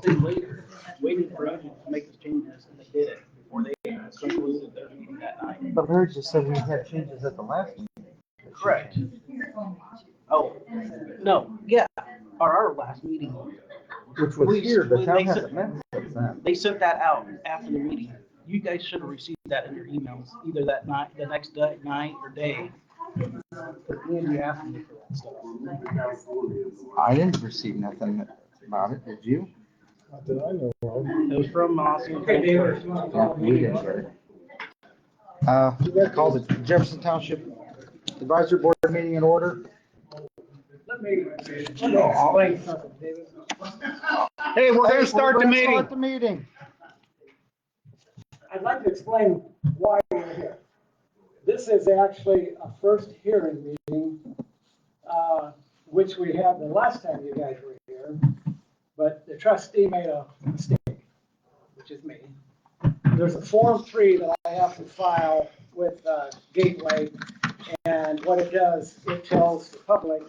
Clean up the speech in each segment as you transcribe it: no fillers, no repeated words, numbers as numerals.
they waited for us to make the changes, and they did it before they concluded their meeting that night. But Larry just said we had changes at the last meeting. Correct. Oh, no, yeah, our last meeting. Which was here, the town hasn't met since then. They sent that out after the meeting. You guys should have received that in your emails, either that night, the next day, night or day. Andy asked me for that stuff. I didn't receive nothing about it, did you? Not that I know of. It was from Austin. Yeah, we didn't get it. Call the Jefferson Township Advisory Board meeting in order. Let me explain something, David. Hey, we're gonna start the meeting. Start the meeting. I'd like to explain why we're here. This is actually a first hearing meeting, which we had the last time you guys were here, but the trustee made a mistake, which is me. There's a Form 3 that I have to file with Gateway, and what it does, it tells the public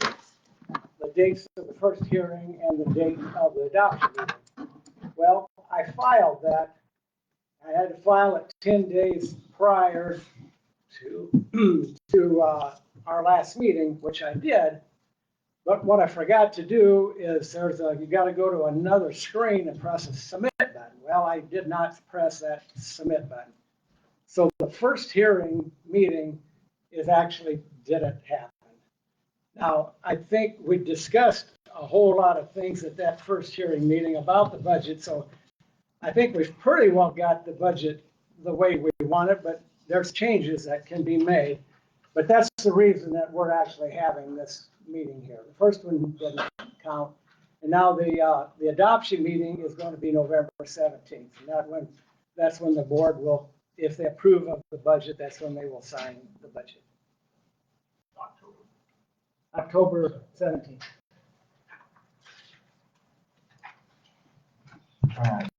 the dates of the first hearing and the date of the adoption meeting. Well, I filed that. I had to file it 10 days prior to our last meeting, which I did. But what I forgot to do is you got to go to another screen and press a submit button. Well, I did not press that submit button. So the first hearing meeting didn't happen. Now, I think we discussed a whole lot of things at that first hearing meeting about the budget. So I think we've pretty well got the budget the way we want it, but there's changes that can be made. But that's the reason that we're actually having this meeting here. The first one didn't count. And now the adoption meeting is going to be November 17th. And that's when the board will, if they approve of the budget, that's when they will sign the budget. October 17th. All right.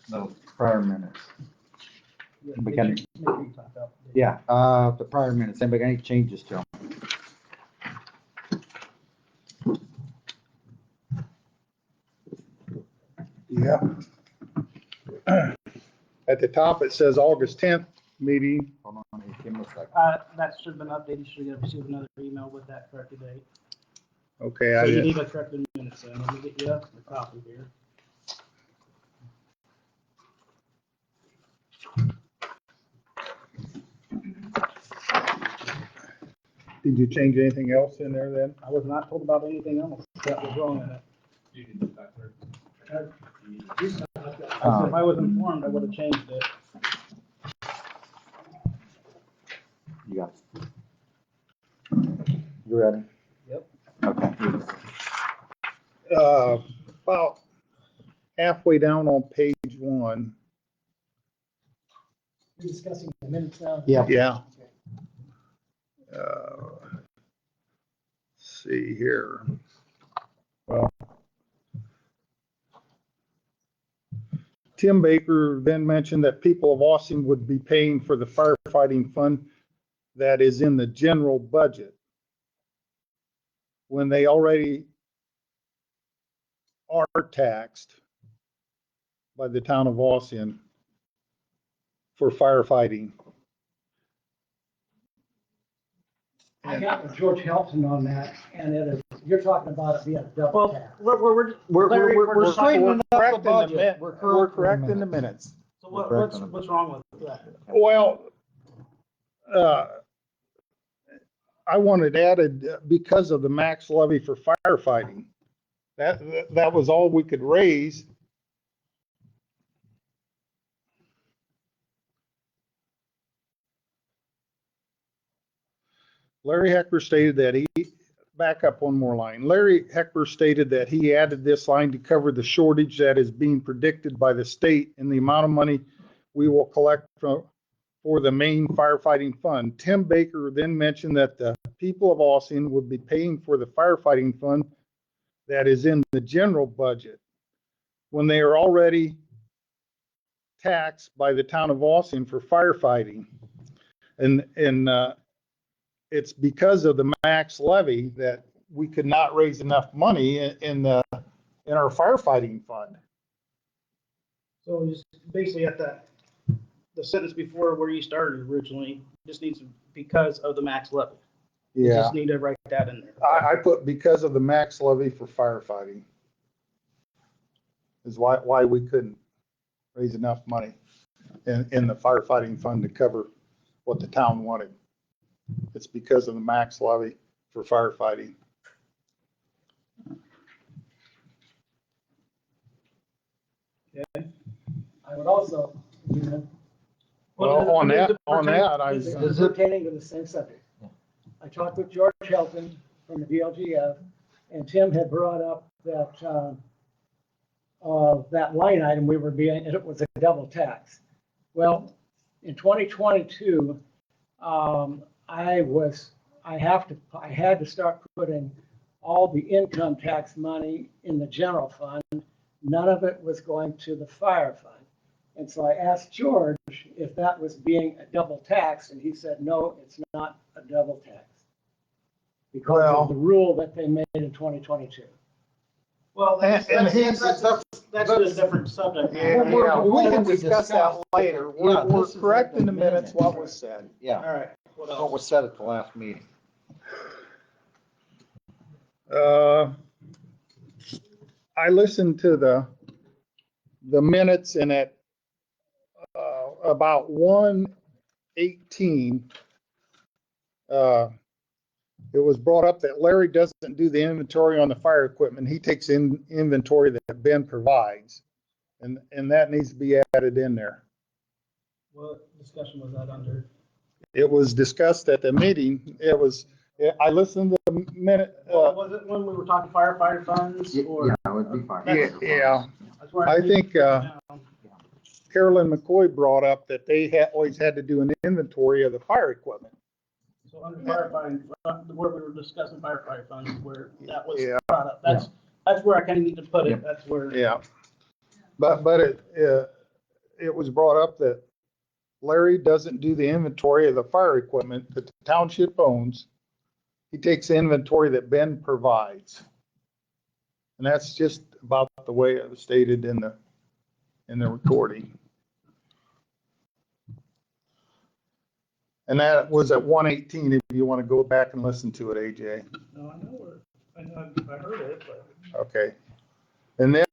The prior minutes. Yeah, the prior minutes. Anybody got any changes to them? Yeah. At the top, it says August 10th meeting. Hold on, give me a second. That should have been updated. You should have received another email with that corrected date. Okay, So I you did. need a corrected minutes, so let me get you a copy here. Did you change anything else in there then? I was not told about anything else that was wrong in it. If I was informed, I would have changed it. You got it. You ready? Yep. Okay. About halfway down on page 1. We're discussing the minutes now. Yeah. Yeah. Let's see here. Well, Tim Baker then mentioned that people of Austin would be paying for the firefighting fund that is in the general budget when they already are taxed by the town of Austin for firefighting. I got with George Helton on that, and you're talking about it being a double tax. We're straightening up the budget. We're correcting the minutes. So what's wrong with that? Well, I wanted added because of the max levy for firefighting. That was all we could raise. Larry Hecker stated that back up one more line. Larry Hecker stated that he added this line to cover the shortage that is being predicted by the state and the amount of money we will collect for the main firefighting fund. Tim Baker then mentioned that the people of Austin would be paying for the firefighting fund that is in the general budget when they are already taxed by the town of Austin for firefighting. And it's because of the max levy that we could not raise enough money in our firefighting fund. So just basically at the sentence before where you started originally, just needs to, because of the max levy. You Yeah, just need to write that in there. I put because of the max levy for firefighting is why we couldn't raise enough money in the firefighting fund to cover what the town wanted. It's because of the max levy for firefighting. I would also, you know, Well, on that, I this was, is pertaining to the same subject. I talked with George Shelton from the DLGF, and Tim had brought up that line item we were being, it was a double tax. Well, in 2022, I had to start putting all the income tax money in the general fund. None of it was going to the fire fund. And so I asked George if that was being a double tax, and he said, no, it's not a double tax. Because of the rule that they made in 2022. Well, that's a different subject. yeah, we can discuss that later. We're correct in the minutes what was said. Yeah, All right, what what else? was said at the last meeting. I listened to the minutes and at about 1:18, it was brought up that Larry doesn't do the inventory on the fire equipment. He takes in inventory that Ben provides. And that needs to be added in there. What discussion was that under? It was discussed at the meeting. I listened to the minute. Was it when we were talking firefighter funds or? Yeah, it would be fine. Yeah, That's where I think, put it down. Carolyn McCoy brought up that they always had to do an inventory of the fire equipment. So under firefighting, where we were discussing firefighter funds, where that was Yeah. brought up, that's where I kind of need to put it, that's where. Yeah. But it was brought up that Larry doesn't do the inventory of the fire equipment that the township owns. He takes the inventory that Ben provides. And that's just about the way it was stated in the recording. And that was at 1:18, if you want to go back and listen to it, AJ. No, I know I heard it, but, Okay. And then,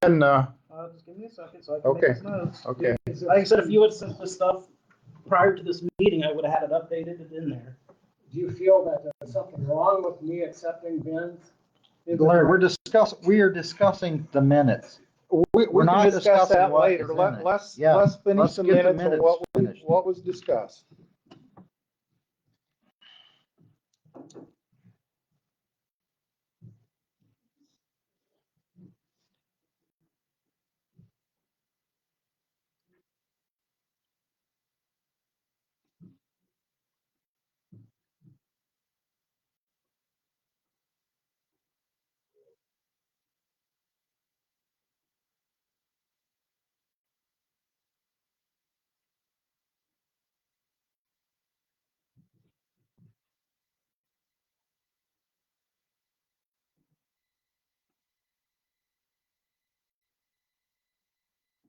just give me a second so I can make Okay. these notes. okay, Like I said, if you had sent this stuff prior to this meeting, I would have had it updated in there. Do you feel that there's something wrong with me accepting Ben's? Larry, we are discussing the minutes. we We're can not discuss discussing that what later. is in it. Let's Yeah, finish let's the get the minutes of minutes finished. what was discussed.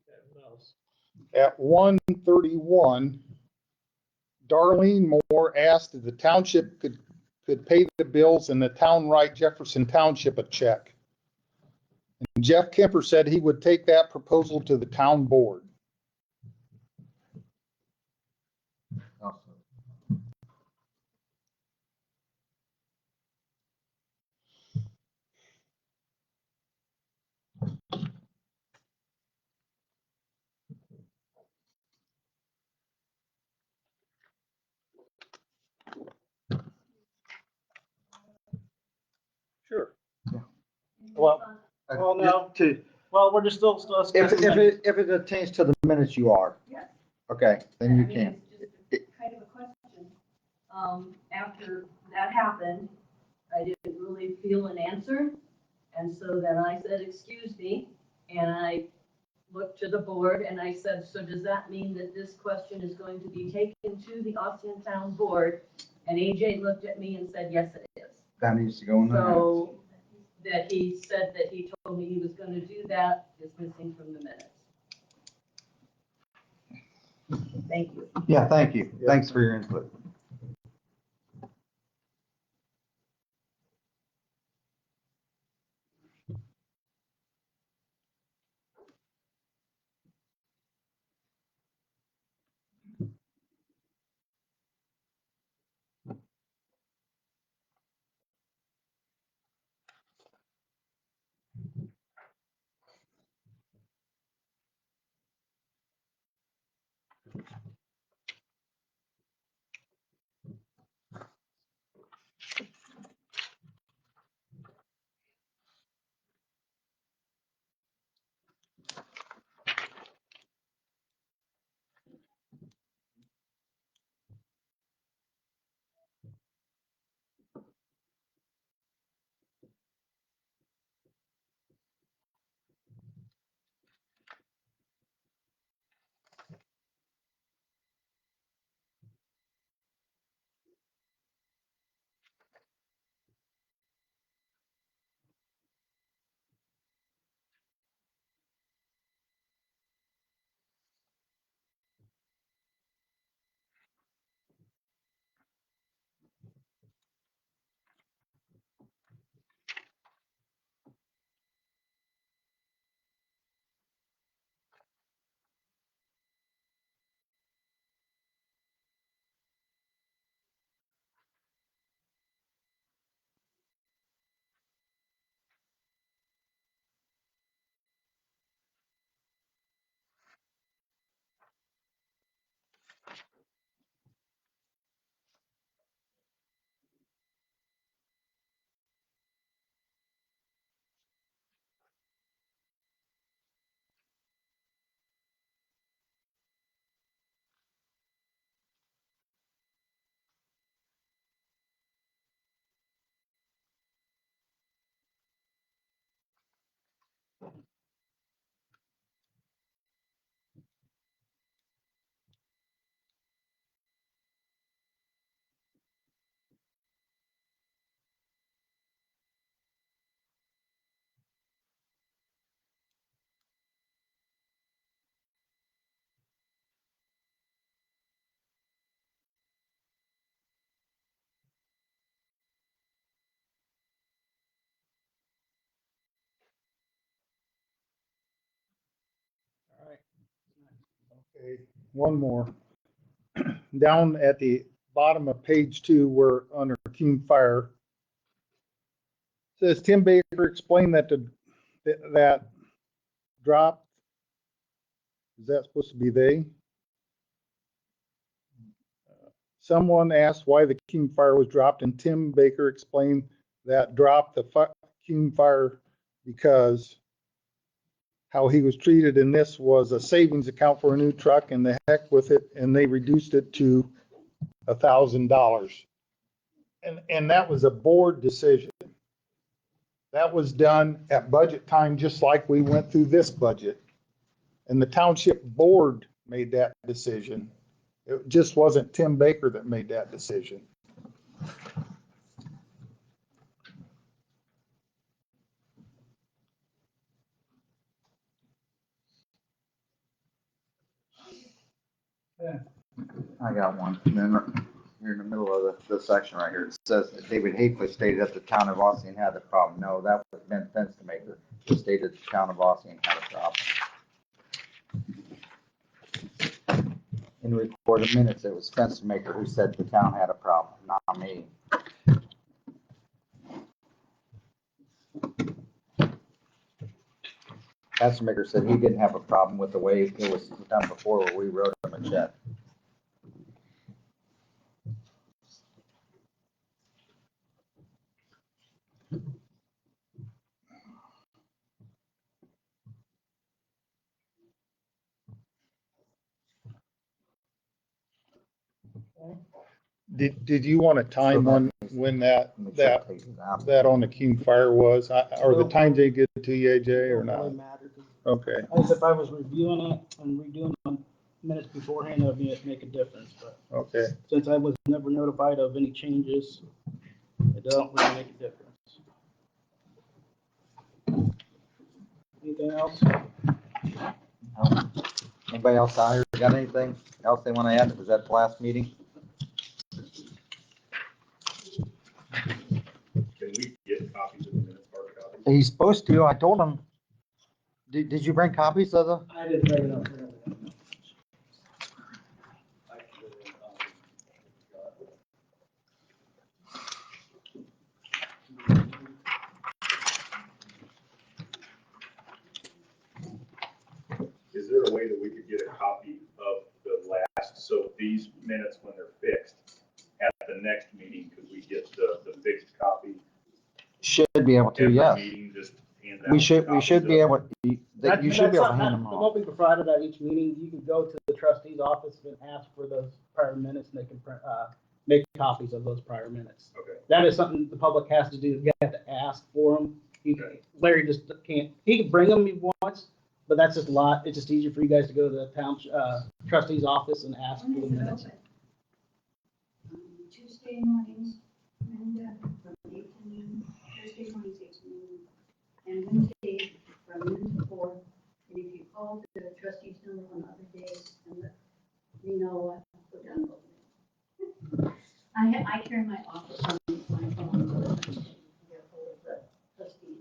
Okay, what else? At 1:31, Darlene Moore asked if the township could pay the bills and the town write Jefferson Township a check. And Jeff Kemper said he would take that proposal to the town board. Sure. Well, no. Well, we're just still If discussing. it attains to the minutes, you are. Yes. Okay, then you I mean, can. it's just kind of a question. After that happened, I didn't really feel an answer. And so then I said, excuse me, and I looked to the board and I said, so does that mean that this question is going to be taken to the Austin Town Board? And AJ looked at me and said, yes, it is. That needs to go in the minutes. So that he said that he told me he was going to do that is missing from the minutes. Thank you. Yeah, thank you. Yeah. Thanks for your input. All right. Okay, one more. Down at the bottom of page 2, we're under Team Fire. Says Tim Baker explained that drop. Is that supposed to be they? Someone asked why the King Fire was dropped, and Tim Baker explained that dropped the King Fire because how he was treated in this was a savings account for a new truck, and the heck with it, and they reduced it to $1,000. And that was a board decision. That was done at budget time, just like we went through this budget. And the township board made that decision. It just wasn't Tim Baker that made that decision. I got one. And then here in the middle of the section right here, it says that David Hakely stated that the town of Ossian had the problem. No, that was Ben Fenstermaker who stated the town of Ossian had a problem. In the recorded minutes, it was Fenstermaker who said the town had a problem, not me. Fenstermaker said he didn't have a problem with the way it was done before, where we wrote him a check. Did you want a time on when that on the King Fire was, or the times they get to you, AJ, or It not? really mattered. Okay. As if I was reviewing it and redoing the minutes beforehand, it would make a difference, but Okay. since I was never notified of any changes, it don't really make a difference. Anything else? Anybody else out here got anything? else they want to add? Was that the last meeting? Can we get copies of the minutes, hard copies? He's supposed to. I told him. Did you bring copies of the? I didn't bring it up earlier. Is there a way that we could get a copy of the last, so these minutes, when they're fixed, at the next meeting, could we get the fixed copy? Should be able to, Every yes. meeting, just hand We out should copies be of- able, that you should be able to hand them It all. won't be provided at each meeting. You can go to the trustee's office and ask for those prior minutes, and they can make copies of those prior minutes. Okay. That is something the public has to do. You have to ask for them. Larry just can't, he can bring them if he wants, but that's just a lot. It's just easier for you guys to go to the town trustee's office and ask for the When is it minutes. open? Tuesday mornings, and from 8 to noon, Thursday mornings 8 to noon, and Wednesday from noon to 4. And if you call the trustees number on other days, and let me know, I'll put down both. I carry my office on my phone, so I can get hold of the trustees.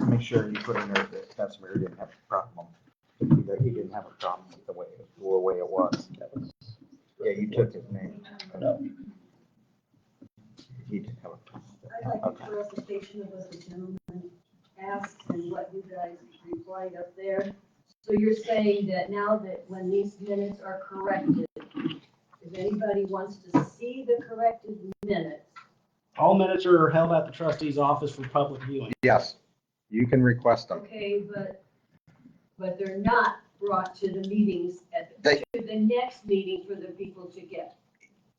Make sure you put in there that Spencer didn't have a problem. That he didn't have a problem with the way it was. Yeah, you took his name. He didn't have a problem. I'd like a clarification of what the gentleman asked and what you guys replied up there. So you're saying that now that when these minutes are corrected, if anybody wants to see the corrected minutes, All minutes are held at the trustee's office for public viewing. Yes, you can request them. okay, but they're not brought to the meetings They- to the next meeting for the people to get.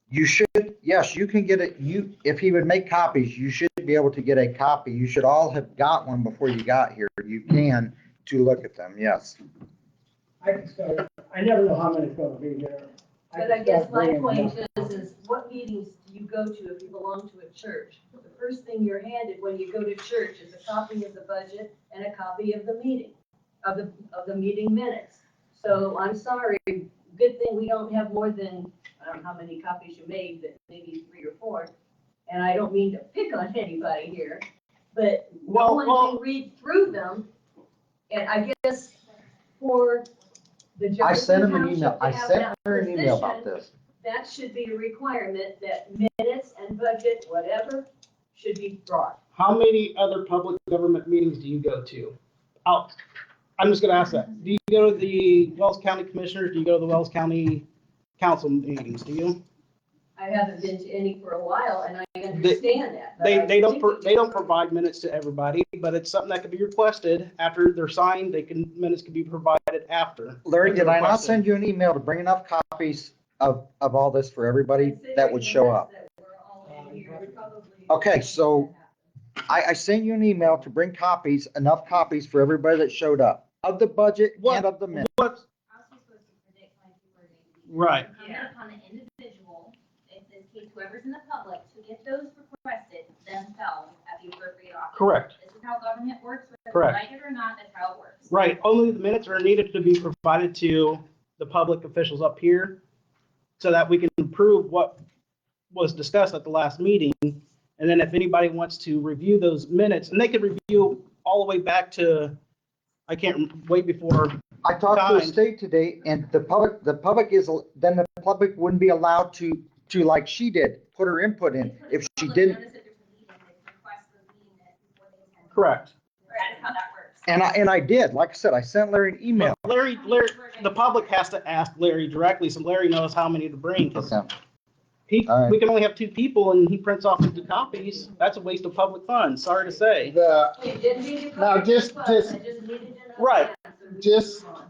You should, yes, you can get it. If he would make copies, you should be able to get a copy. You should all have got one before you got here. You can to look at them, yes. I can start, I never know how many's gonna be there. But I guess my point is what meetings do you go to if you belong to a church? The first thing you're handed when you go to church is a copy of the budget and a copy of the meeting, of the meeting minutes. So I'm sorry, good thing we don't have more than, I don't know how many copies you made, but maybe 3 or 4. And I don't mean to pick on anybody here, but no Well, one can read through them. And I guess for the I sent Jefferson him an email. Township to I have sent that her an email about position, this. that should be a requirement that minutes and budget, whatever, should be brought. How many other public government meetings do you go to? I'm just gonna ask that. Do you go to the Wells County Commissioners? Do you go to the Wells County Council meetings? Do you? I haven't been to any for a while, and I understand that. but They I don't, think they don't provide minutes to everybody, but it's something that can be requested after they're signed. Minutes can be provided after. Larry, did I not Requested. send you an email to bring enough copies of all this for everybody that would show up? That we're all in here, we probably- Okay, so I sent you an email to bring copies, enough copies for everybody that showed up of the budget and of the minutes. What? I'm supposed to predict when people are going to be. Right. Incumbent upon the individual, in this case, whoever's in the public, to get those requested themselves at the appropriate office. Correct. This is how government works, whether Correct. you like it or not, that's how it works. Right. Only the minutes are needed to be provided to the public officials up here so that we can approve what was discussed at the last meeting. And then if anybody wants to review those minutes, and they could review all the way back to, I can't wait before, I talked to the Time. state today and the public then the public wouldn't be allowed to like she did, put her input in. They put If a she public didn't, notice if there's a meeting, they request the meeting minutes before they attend. correct. That is how that works. and I did, like I said, I sent Larry an email. Larry, the public has to ask Larry directly, so Larry knows how many to bring. 'Cause Okay. All right. We can only have 2 people and he prints off 50 copies. That's a waste of public funds, sorry to say. It didn't need to Now, come just- to us, I just needed to know. Right. that, so we Just- can move on.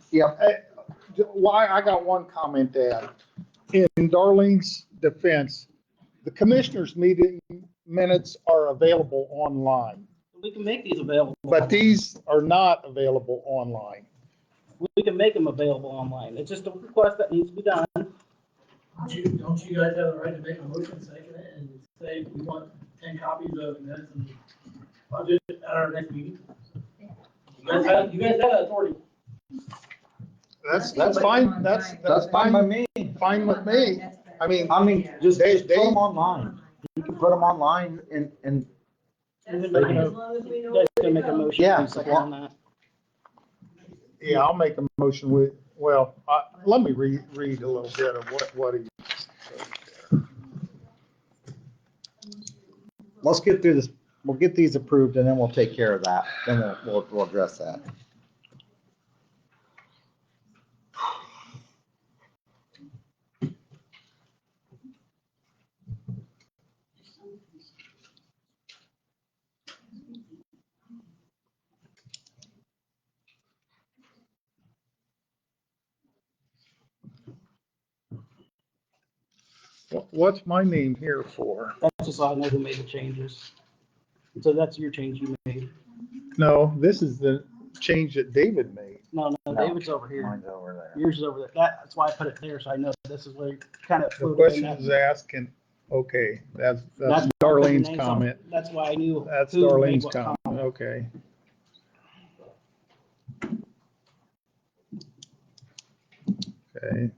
Yeah, Why, I got one comment to add. In Darlene's defense, the commissioners' meeting minutes are available online, We can make these available. but these are not available online. We can make them available online. It's just a request that needs to be done. Don't you guys have the right to make a motion, second it, and say we want 10 copies of minutes and budget at our next meeting? You guys have that authority. That's fine, That's fine by me. fine with me. I mean, Just They- put them online. You can put them online and And then That's make fine, a- as long as we know. You guys can make a motion Yeah. and second on that. yeah, I'll make a motion with, well, let me read a little bit of what he. let's get through this. We'll get these approved and then we'll take care of that. Then we'll address that. What's my name here for? That's just so I know who made the changes. So that's your change you made. No, this is the change that David made. No, No. David's over here. Mine's over there. Yours is over there. That's why I put it there, so I know this is where you kind of. The question is asking, okay, that's That's Darlene's names on- comment. That's why I knew. That's who made Darlene's what comment, okay. Okay.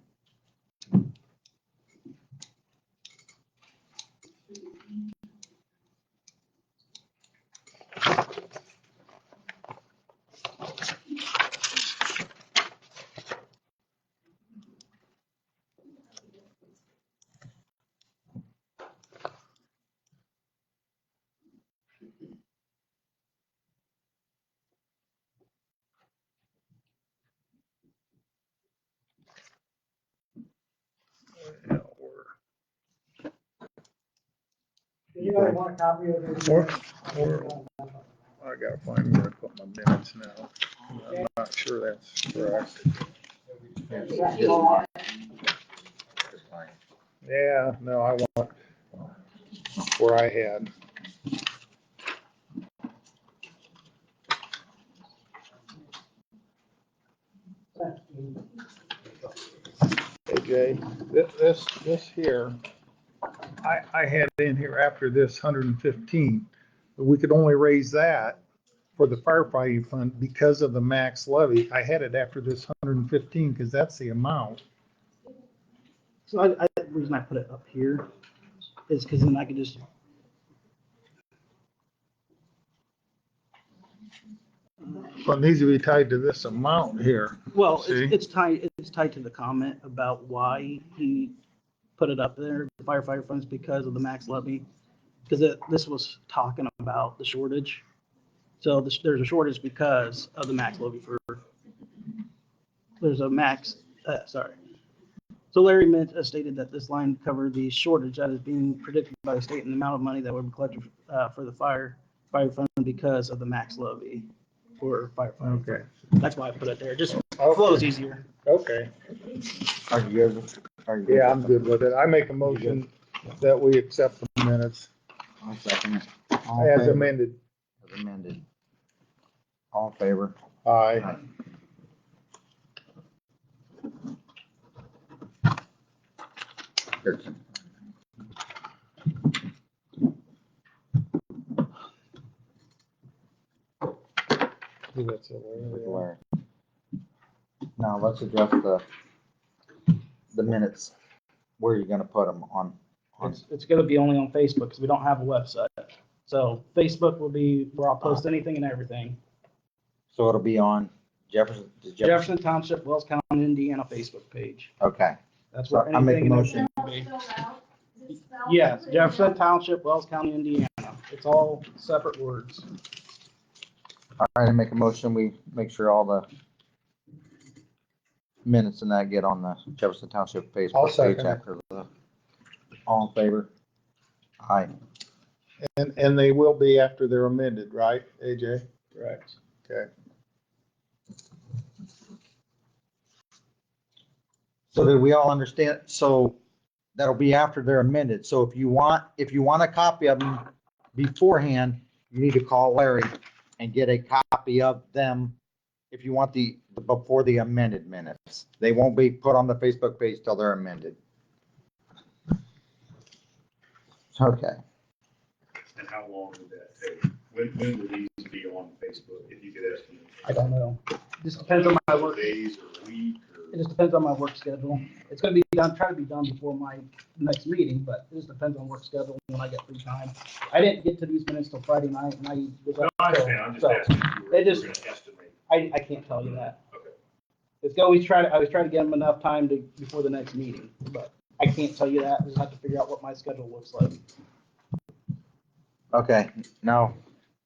Yeah, Anybody want a copy of this? We're- I gotta find where I put my minutes now. I'm not sure that's correct. Just mine. Just mine. Yeah, no, I want where I had. Hey Jay, this here, I had in here after this 115, but we could only raise that for the firefighting fund because of the max levy. I had it after this 115 because that's the amount. So the reason I put it up here is because then I could just. Well, it needs to be tied to this amount here. Well, See? it's tied to the comment about why he put it up there, the firefighter funds, because of the max levy. Because this was talking about the shortage. So there's a shortage because of the max levy there's a max, sorry. So Larry stated that this line covered the shortage that is being predicted by the state and the amount of money that would be collected for the fire fund because of the max levy for firefighting. Okay. That's why I put it there. Just flows easier. Okay. Are you good? Are you good? Yeah, I'm good with it. I make a motion that we accept the minutes I'll second it. All in as favor? amended. As amended. All in favor? Aye. Good. That's a With Larry. Larry. Now, let's address the minutes. Where are you gonna put them on? It's going to be only on Facebook because we don't have a website. So Facebook will be where I'll post anything and everything. So it'll be on Jefferson. Jefferson Township, Wells County, Indiana Facebook page. Okay, That's So where I make a anything and motion. everything will be. Yes, Jefferson Township, Wells County, Indiana. It's all separate words. all right, I make a motion, we make sure all the minutes and that get on the Jefferson Township I'll Facebook page second it. after the, all in favor? Aye. And they will be after they're amended, right, AJ? Correct. Okay. So did we all understand? So that'll be after they're amended. So if you want a copy of them beforehand, you need to call Larry and get a copy of them. If you want before the amended minutes, they won't be put on the Facebook page till they're amended. Okay. And how long would that take? When would these be on Facebook, if you could estimate? I don't know. Just depends on my work. Days or a week or? It just depends on my work schedule. It's gonna be done, try to be done before my next meeting, but it just depends on work schedule when I get free time. I didn't get to these minutes till Friday night and I was No, up I till- understand, I'm just so asking if you were they just- gonna estimate. I can't tell you that. Okay. I was trying to get them enough time before the next meeting, but I can't tell you that. I just have to figure out what my schedule looks like. Okay, now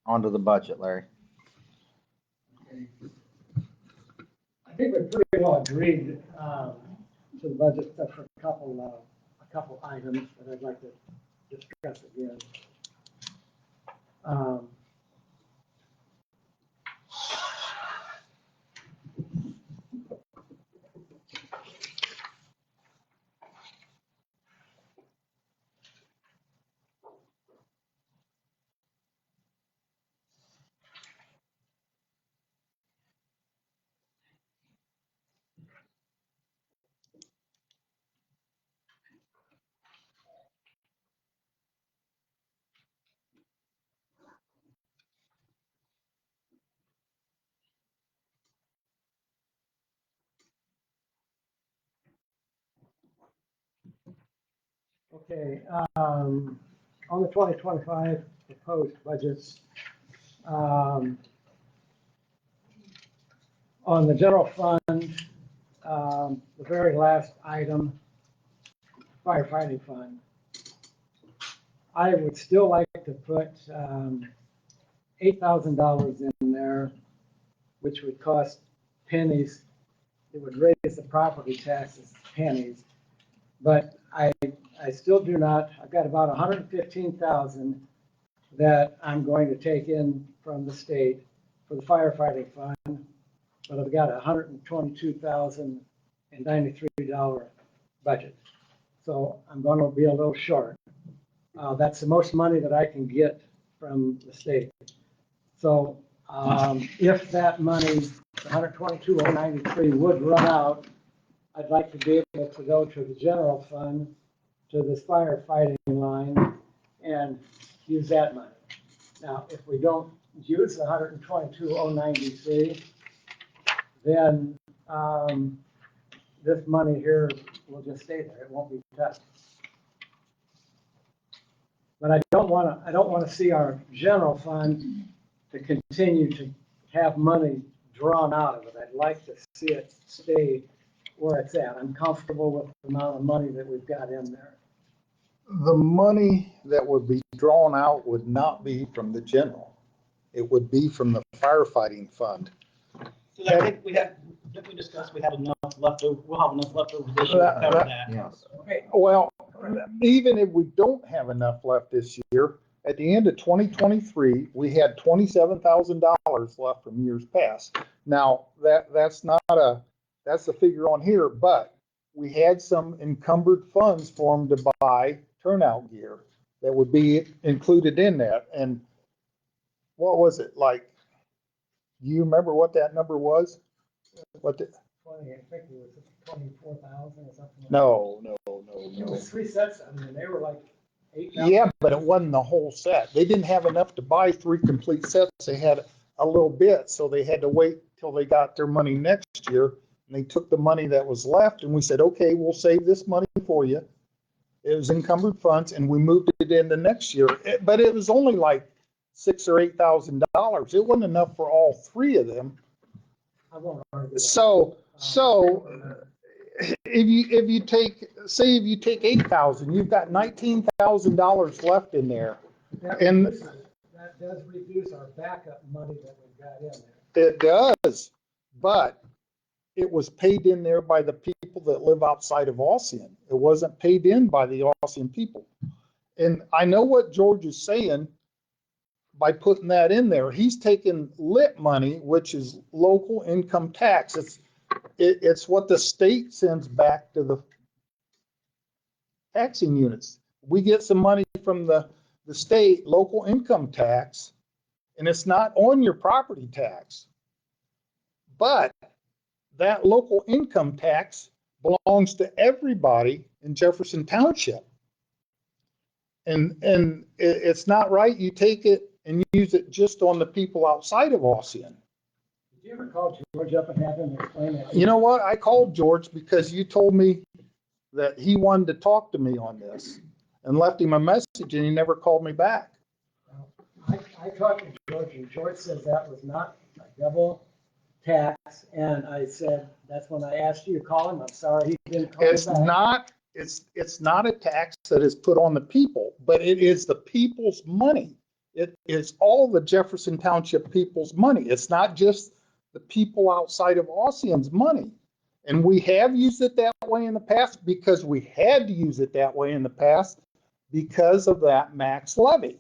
on to the budget, Larry. I think we pretty well agreed to the budget, except for a couple items that I'd like to discuss again. Okay, on the 2025 proposed budgets, on the general fund, the very last item, firefighting fund, I would still like to put $8,000 in there, which would cost pennies. It would raise the property taxes pennies. But I still do not, I've got about 115,000 that I'm going to take in from the state for the firefighting fund, but I've got a $122,093 budget. So I'm going to be a little short. That's the most money that I can get from the state. So if that money, 122,093 would run out, I'd like to be able to go to the general fund, to this firefighting line, and use that money. Now, if we don't use the 122,093, then this money here will just stay there. It won't be touched. But I don't want to see our general fund to continue to have money drawn out of it. I'd like to see it stay where it's at. I'm comfortable with the amount of money that we've got in there. The money that would be drawn out would not be from the general. It would be from the firefighting fund. So I think didn't we discuss we have enough leftover, we'll have enough leftover this year to cover that. Yes. Okay, Well, even if we don't have enough left this year, at the end of 2023, we had $27,000 left from years past. Now, that's the figure on here, but we had some encumbered funds for them to buy turnout gear that would be included in that. And what was it like? Do you remember what that number was? I think it was 24,000 or something. No. It was 3 sets. I mean, they were like 8,000. Yeah, but it wasn't the whole set. They didn't have enough to buy 3 complete sets. They had a little bit, so they had to wait till they got their money next year. And they took the money that was left, and we said, okay, we'll save this money for you. It was encumbered funds, and we moved it into next year. But it was only like $6,000 or $8,000. It wasn't enough for all 3 of them. I won't argue that. So if you take 8,000, you've got $19,000 left in there. That does reduce our backup money that we've got in there. It does, but it was paid in there by the people that live outside of Ossian. It wasn't paid in by the Ossian people. And I know what George is saying by putting that in there. He's taking LIT money, which is local income tax. It's what the state sends back to the taxing units. We get some money from the state local income tax, and it's not on your property tax. But that local income tax belongs to everybody in Jefferson Township. And it's not right you take it and use it just on the people outside of Ossian. you ever call George up and have him explain that? You know what? I called George because you told me that he wanted to talk to me on this and left him a message and he never called me back. I talked to George, and George says that was not a double tax, and I said, that's when I asked you to call him, I'm sorry he didn't call me It's back. not, it's not a tax that is put on the people, but it is the people's money. It is all the Jefferson Township people's money. It's not just the people outside of Ossian's money. And we have used it that way in the past because we had to use it that way in the past because of that max levy.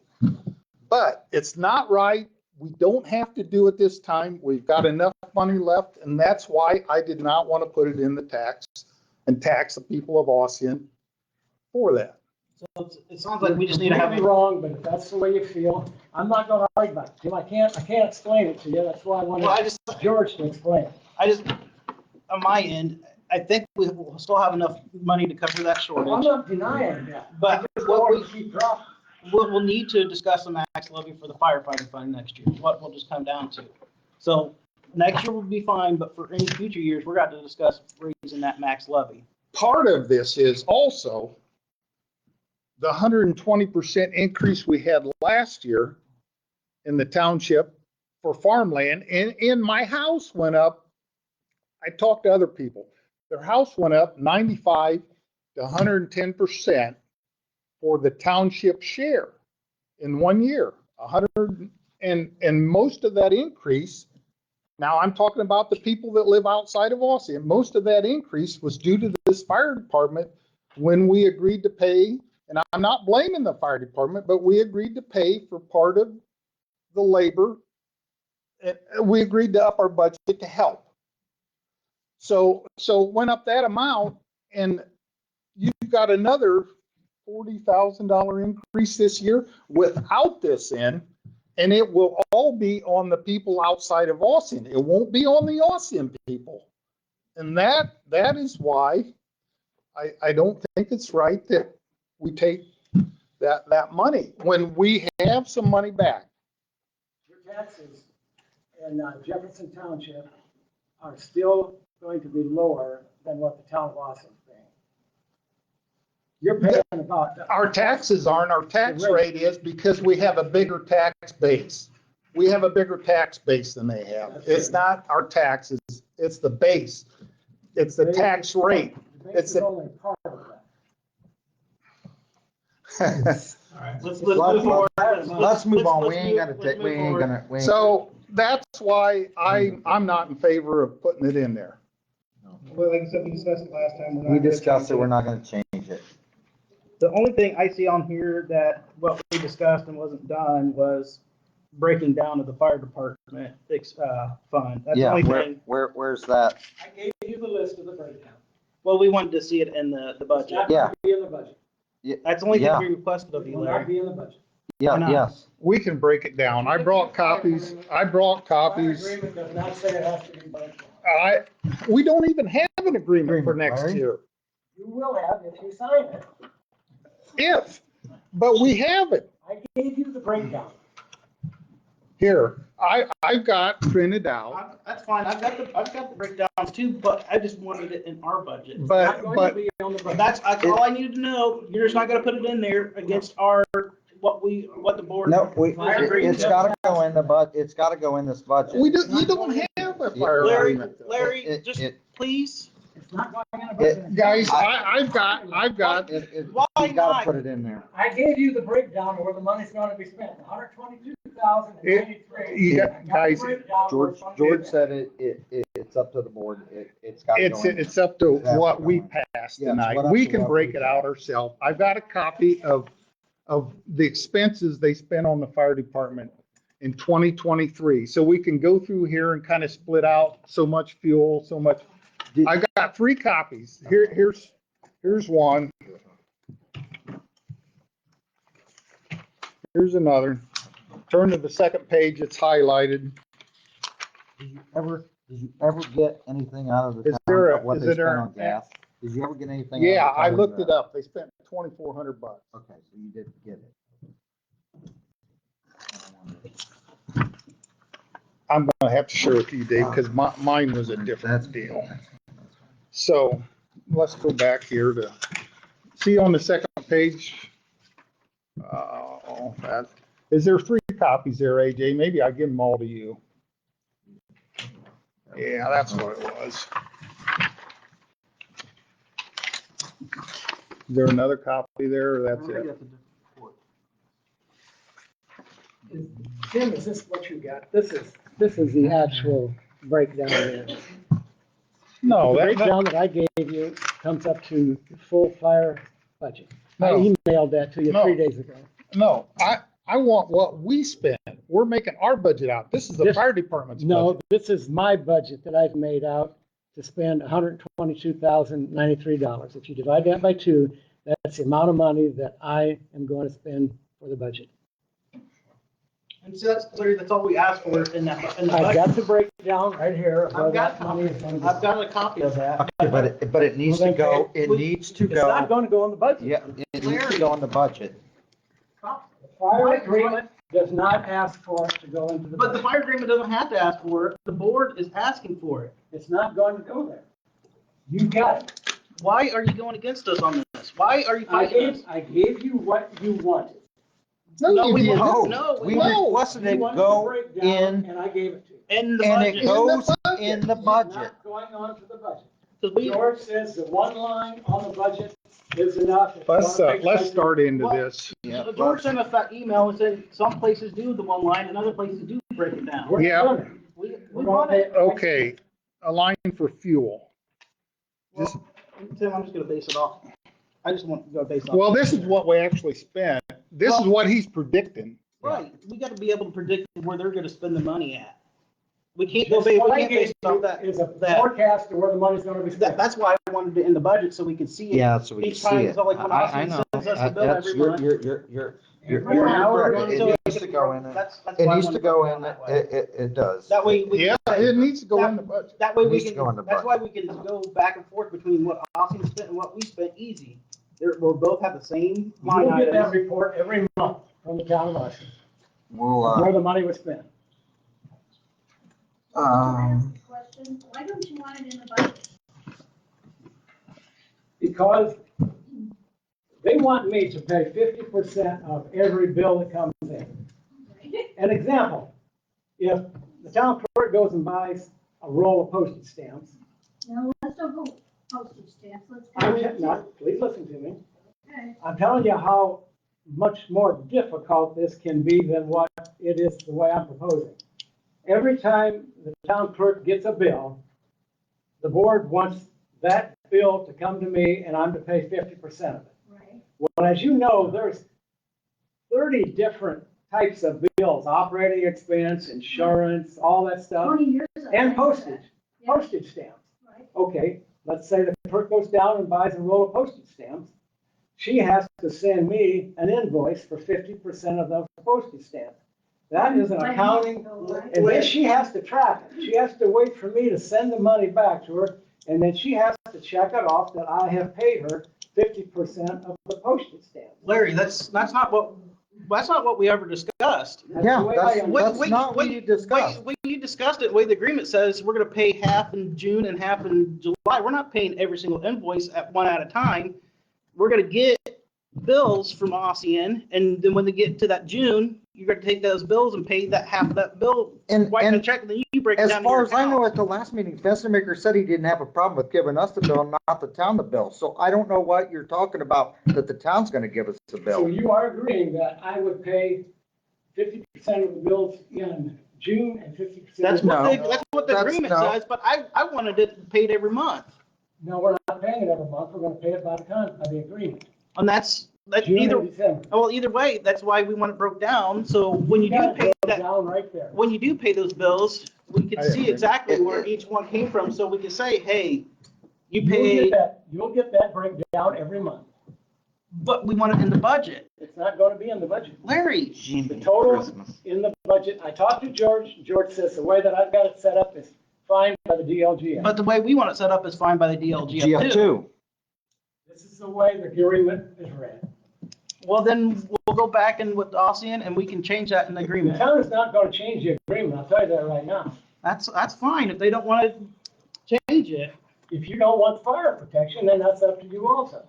But it's not right. We don't have to do it this time. We've got enough money left, and that's why I did not want to put it in the tax and tax the people of Ossian for that. So it sounds like we just need to have. You're wrong, but if that's the way you feel, I'm not gonna argue about it. Jim, I can't explain it to you, that's why I Well, I wanted just, George to explain it. I just, on my end, I think we will still have enough money to cover that I'm shortage. not denying that, But I just what want we, to keep dropping. we'll need to discuss the max levy for the firefighting fund next year, what we'll just come down to. So next year will be fine, but for any future years, we're going to discuss raising that max levy. Part of this is also the 120% increase we had last year in the township for farmland, and my house went up. I talked to other people. Their house went up 95 to 110% for the township share in 1 year. 100 and most of that increase. Now I'm talking about the people that live outside of Ossian. Most of that increase was due to this fire department when we agreed to pay. And I'm not blaming the fire department, but we agreed to pay for part of the labor. We agreed to up our budget to help. So it went up that amount, and you've got another $40,000 increase this year without this in, and it will all be on the people outside of Ossian. It won't be on the Ossian people. And that is why I don't think it's right that we take that money when we have some money back. Your taxes in Jefferson Township are still going to be lower than what the town of Ossian is paying. You're paying about. Our taxes aren't, our tax rate is because we have a bigger tax base. We have a bigger tax base than they have. It's not our taxes, it's the base. It's the tax rate. The base It's is the, only part of that. Let's move forward. Let's move on. We ain't let's gonna take, move we ain't forward. gonna, we ain't. so that's why I'm not in favor of putting it in there. Well, like I said, we discussed it last time. We discussed it, we're not gonna change it. The only thing I see on here that what we discussed and wasn't done was breaking down of the fire department fund. That's the Yeah, only thing. where's that? I gave you the list of the breakdown. Well, we wanted to see it in the It's budget. not Yeah. going to be in the budget. That's the only thing Yeah. we requested of It you, will not Larry. be in the budget. Yeah, Why not? yes. We can break it down. I brought copies. Fire agreement does not say it has to be broken down. We don't even have an agreement for Agreement, next Larry. year. You will have if you sign it. But we haven't. I gave you the breakdown. Here, I've got printed out, That's fine. I've got the breakdowns too, but I just wanted it in our budget. It's but, not going to but be on the budget. That's all I needed to know. You're just not gonna put it in there against our, what the board. No, it's agreed to. gotta go in it's gotta go in this budget. you don't have a fire Larry, agreement. though. Larry, just please. It's not going in the budget. Guys, I've got, Why You gotta not? put it in there. I gave you the breakdown of where the money's going to be spent, $122,093. you got, guys, George said it's up to the board. It's gotta go in. it's up to That's what we fine. passed Yeah, it's tonight. what up We to can what break we it out ourselves. I've got a copy of the expenses they spent on the fire department in 2023. So we can go through here and kind of split out so much fuel, so much. I got 3 copies. Here's one. Here's another. Turn to the second page, it's highlighted. Did you ever get anything out of the Is town there of a- what is they there spent a- on gas? Did you ever get anything? Yeah, out of the I town looked of it up. They spent $2,400. Okay, so you did get it. I'm gonna have to share with you, Dave, because mine was a different deal. So let's go back here to, see on the second page. Is there 3 copies there, AJ? Maybe I give them all to you. Yeah, that's what it was. Is there another copy there, or that's it? Jim, is this what you got? This is the actual breakdown there. No, The that, breakdown that I gave you comes up to the full fire budget. I No. emailed that to you No. 3 days ago. no, I want what we spend. We're making our budget out. This is the This- fire department's No, budget. this is my budget that I've made out to spend $122,093. If you divide that by 2, that's the amount of money that I am going to spend for the budget. And so that's clear, that's all we asked for in the I've budget. got the breakdown right here. of where I've got, that money is going to I've go. got a copy of that. Okay, but it needs to go, it needs to It's not go, going to go in the budget. yeah, it needs to go in the budget. The fire agreement does not ask for it to go into the But the budget. fire agreement doesn't have to ask for it. The board is asking for it. It's not going to go there. You got it. Why are you going against us on this? Why are you fighting us? I gave you what you wanted. No, we didn't. won't. No, No, we won't. requested You it wanted go the breakdown, in, and I gave it to you. In the and it budget. goes in the It's budget. not going on to the budget. 'Cause we- George says the one line on the budget is enough. If you Let's, wanna fix let's something- start into Well, this. Yeah, George sent us that email and said some places do the one line and other places do break it down. We're not Yeah. gonna. We We're want gonna it. pay. Okay, a line for fuel. Well, Tim, I'm just gonna base it off. I just want to go based off. Well, this is what we actually spent. This is what he's predicting. Right, we gotta be able to predict where they're gonna spend the money at. We can't go, Just we what I can't base gave it off you that. is a that- forecast of where the money's gonna be spent. That's why I wanted it in the budget, so we could see it. Yeah, so we can Each see time, it. so like when I Austin know. sends us the bill That's, every you're, month. you're Right now, we're correct. So It we needs can- to go in, it That's why It I needs wanted to go put it in, that way. it does. That way we. Yeah, it needs to go in the budget. That way It we needs to go in the can, that's why we can go back and forth between what Austin spent and what we spent easy. We'll both have the same line You'll get that items. report every month from the town of Austin, We'll, where the money was spent. Question, why don't you want it in the budget? Because they want me to pay 50% of every bill that comes in. An example, if the town clerk goes and buys a roll of postage stamps, No, let's don't go postage stamps, let's I'm, go. not, please listen to me. Okay. I'm telling you how much more difficult this can be than what it is the way I'm proposing. Every time the town clerk gets a bill, the board wants that bill to come to me and I'm to pay 50% of it. Right. Well, as you know, there's 30 different types of bills, operating expense, insurance, all that stuff, 20 years. I've and had postage, Yeah. postage stamps. that, Right. Okay, let's say the clerk goes down and buys a roll of postage stamps. She has to send me an invoice for 50% of those postage stamps. That is an By accounting, month, though, right? and then she has to track it. She has to wait for me to send the money back to her, and then she has to check it off that I have paid her 50% of the postage stamps. Larry, that's not what we ever discussed. That's Yeah, the way that's- I Wait, that's wait, not what wait, you discussed. When you discussed it, the way the agreement says, we're gonna pay half in June and half in July. We're not paying every single invoice one at a time. We're gonna get bills from ASEAN, and then when they get to that June, you're gonna take those bills and pay that half of that bill, And, write the and check, and then you break it as down to far your as I know, account. at the last meeting, Fenstermaker said he didn't have a problem with giving us the bill, not the town the bill. So I don't know what you're talking about, that the town's gonna give us the So bill. you are agreeing that I would pay 50% of the bills in June and 50%? That's what, No. that's what the That's agreement no. says, but I wanted it paid every month. No, we're not paying it every month, we're gonna pay it by the agreement. And that's June either, and December. well, either way, that's why we want it broke down, so when you do got it pay broken that, down right there. when you do pay those bills, we can I see agree. exactly where each one came from, so we can say, hey, you You'll get that breakdown every month. but we want it in the budget. It's not gonna be in the budget. Larry, The total in the budget, I talked to George, George says the way that I've got it set up is fine by the DLGF. but the way we want it set up is fine by the DLGF too. GF2. This is the way the agreement is read. Well, then we'll go back and with Ossian and we can change that in the The agreement. town is not gonna change the agreement, I'll tell you that right now. That's fine. If they don't want to change it. If you don't want fire protection, then that's up to you also.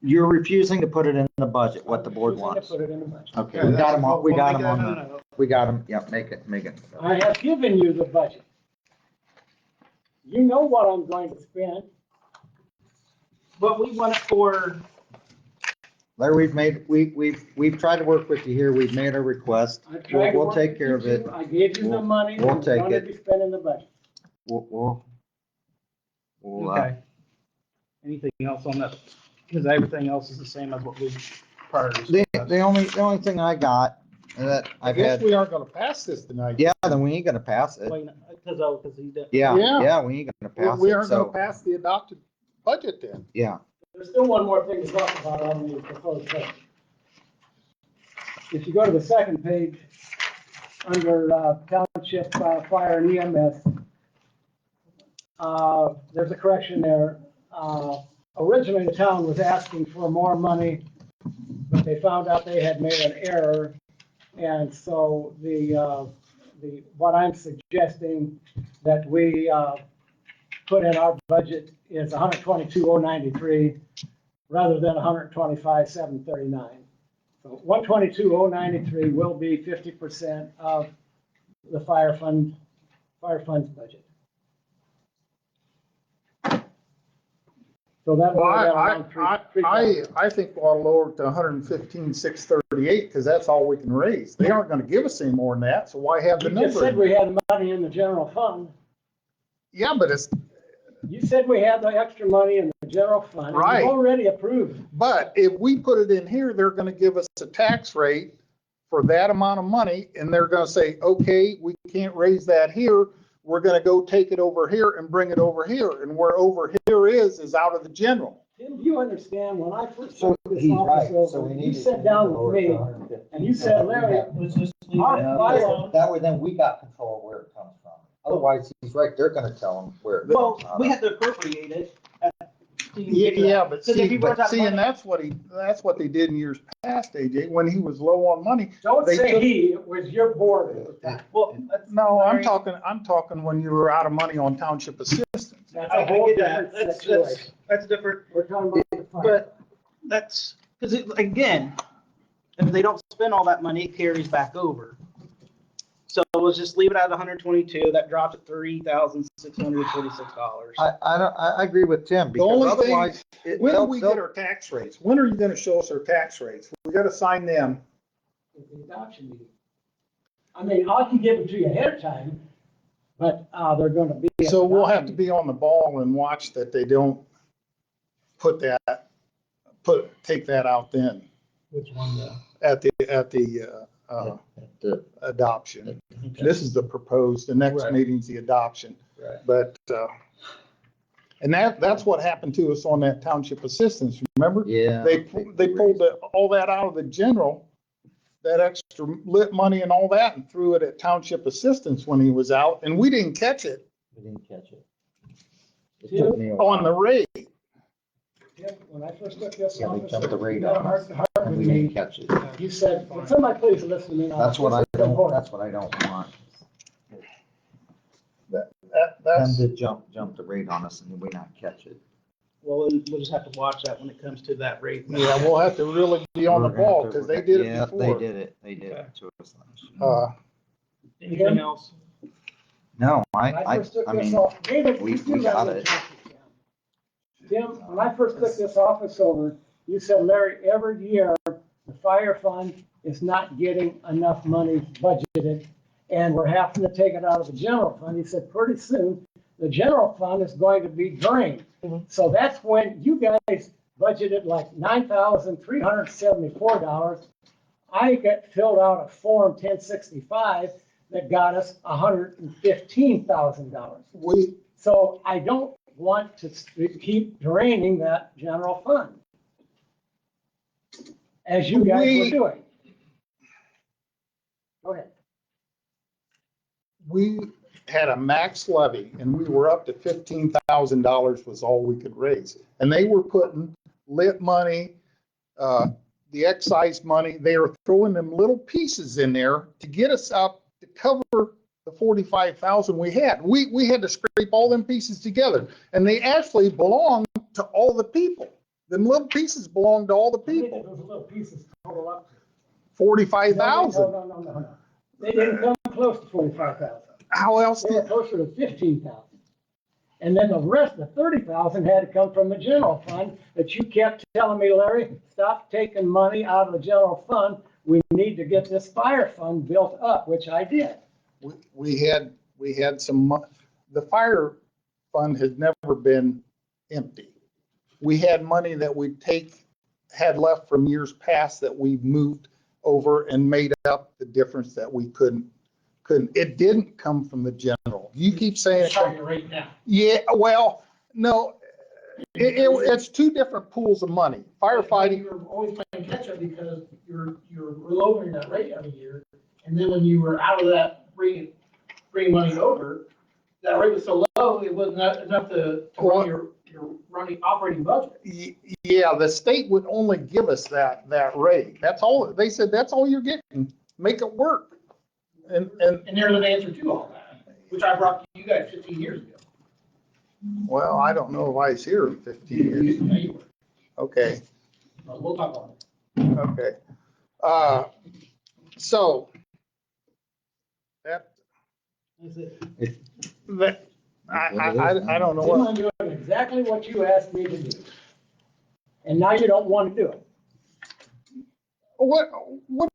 You're refusing to put it in the budget, what the board Refusing to wants. Put it in the budget. Okay, we got them on, we We'll got make them that on a the, note. we got them, yep, make it. I have given you the budget. You know what I'm going to spend. But we want it for, Larry, we've tried to work with you here, we've made a request. I tried to We'll work take with care you of it. too. I gave you the We'll- money. we'll You're take gonna it. be spending the budget. We'll, okay. Anything else on that? Because everything else is the same as what we prior to. the only thing I got that I I've guess had, we aren't gonna pass this tonight. yeah, then we ain't gonna pass it. Because he did. Yeah, Yeah. we ain't gonna pass We it, aren't gonna so, pass the adopted budget then. yeah. There's still one more thing to talk about on the proposed budget. If you go to the second page, under Township Fire and EMS, there's a correction there. Originally, the town was asking for more money, but they found out they had made an error. And so what I'm suggesting that we put in our budget is 122,093 rather than 125,739. So 122,093 will be 50% of the fire fund's budget. So that. Well, I think we ought to lower it to 115,638 because that's all we can raise. They aren't gonna give us any more than that, so why have the You just number? said we had money in the general fund. Yeah, but it's, You said we had the extra money in the general fund. Right. You've already approved. but if we put it in here, they're gonna give us a tax rate for that amount of money, and they're gonna say, okay, we can't raise that here. We're gonna go take it over here and bring it over here, and where over here is out of the general. Tim, do you understand, when I first So took this he's right, office so over, we you need to. sat down with me and you said, Larry, Let's just leave our it. fire, That way then we got control of where it comes from. Otherwise, he's right, they're gonna tell them where. Well, we had to appropriate it. Yeah, but So if see, he runs out of and money- that's what they did in years past, AJ, when he was low on money. don't They say took- he, it was your board at the time. Well, No, I'm Larry, talking when you were out of money on township assistance. That's I a whole get that. different That's situation. different. We're talking about the fire. But that's, because again, if they don't spend all that money, it carries back over. So let's just leave it at 122. That drops at $3,646. I agree with Tim, The only because thing- otherwise. When do we get our tax rates? When are you gonna show us our tax rates? We gotta sign them. At the adoption meeting. I mean, I can give it to you ahead of time, but they're gonna be. at So the we'll have adoption to be on the ball and watch that they don't take that out then Which one, though? at the adoption. This is the proposed, the next Right. meeting's the adoption. Right. But, and that's what happened to us on that township assistance, remember? Yeah. They pulled all that out of the general, that extra lit money and all that, and threw it at township assistance when he was out, and we didn't catch it We didn't catch it. It Yeah. took me a on the while, rate. Yeah, when I first took this Yeah, they office, jumped the rate you got on us, heart to heart and with we me. didn't catch it. You said, "Would somebody please listen to me now?" That's what I This is don't, important. that's what I don't want. Them That's, to jump the rate on us and we not catch it. Well, then we'll just have to watch that when it comes to that rate. yeah, we'll have to really be on the We're gonna have ball, to- because they did it Yeah, before. they did it to us last year. Anything else? No, When I first took I this mean, off, David, we you do got that it. with Tim, when I first took this office over, you said, Larry, every year, the fire fund is not getting enough money budgeted, and we're having to take it out of the general fund. He said, pretty soon, the general fund is going to be drained. So that's when you guys budgeted like $9,374. I got filled out a Form 1065 that got us $115,000. We, So I don't want to keep draining that general fund, as you guys were doing. Go ahead. we had a max levy, and we were up to $15,000 was all we could raise. And they were putting lit money, the excise money. They are throwing them little pieces in there to get us up to cover the 45,000 we had. We had to scrape all them pieces together, and they actually belong to all the people. Them little pieces belong to all the How many people. did those little pieces total up to? 45,000. No. They didn't come close to 45,000. How else They were did? closer to 15,000. And then the rest, the 30,000 had to come from the general fund that you kept telling me, Larry, stop taking money out of the general fund. We need to get this fire fund built up, which I did. We had some, the fire fund has never been empty. We had money that we had left from years past that we moved over and made up the difference that we couldn't. It didn't come from the general. You keep saying it. Starting right now. Yeah, well, no, it's two different pools of money. Firefighting, You were always playing catch up because you're lowering that rate every year. And then when you were out of that bringing money over, that rate was so low, it wasn't enough to run your running operating budget. yeah, the state would only give us that rate. That's all, they said, that's all you're getting, make it work. And there's an answer to all that, which I brought to you guys 15 years ago. well, I don't know if I was here 15 years. Yeah, you were. Okay, But we'll talk about it. okay. So that, I don't know what. I'm doing exactly what you asked me to do. And now you don't want to do it. What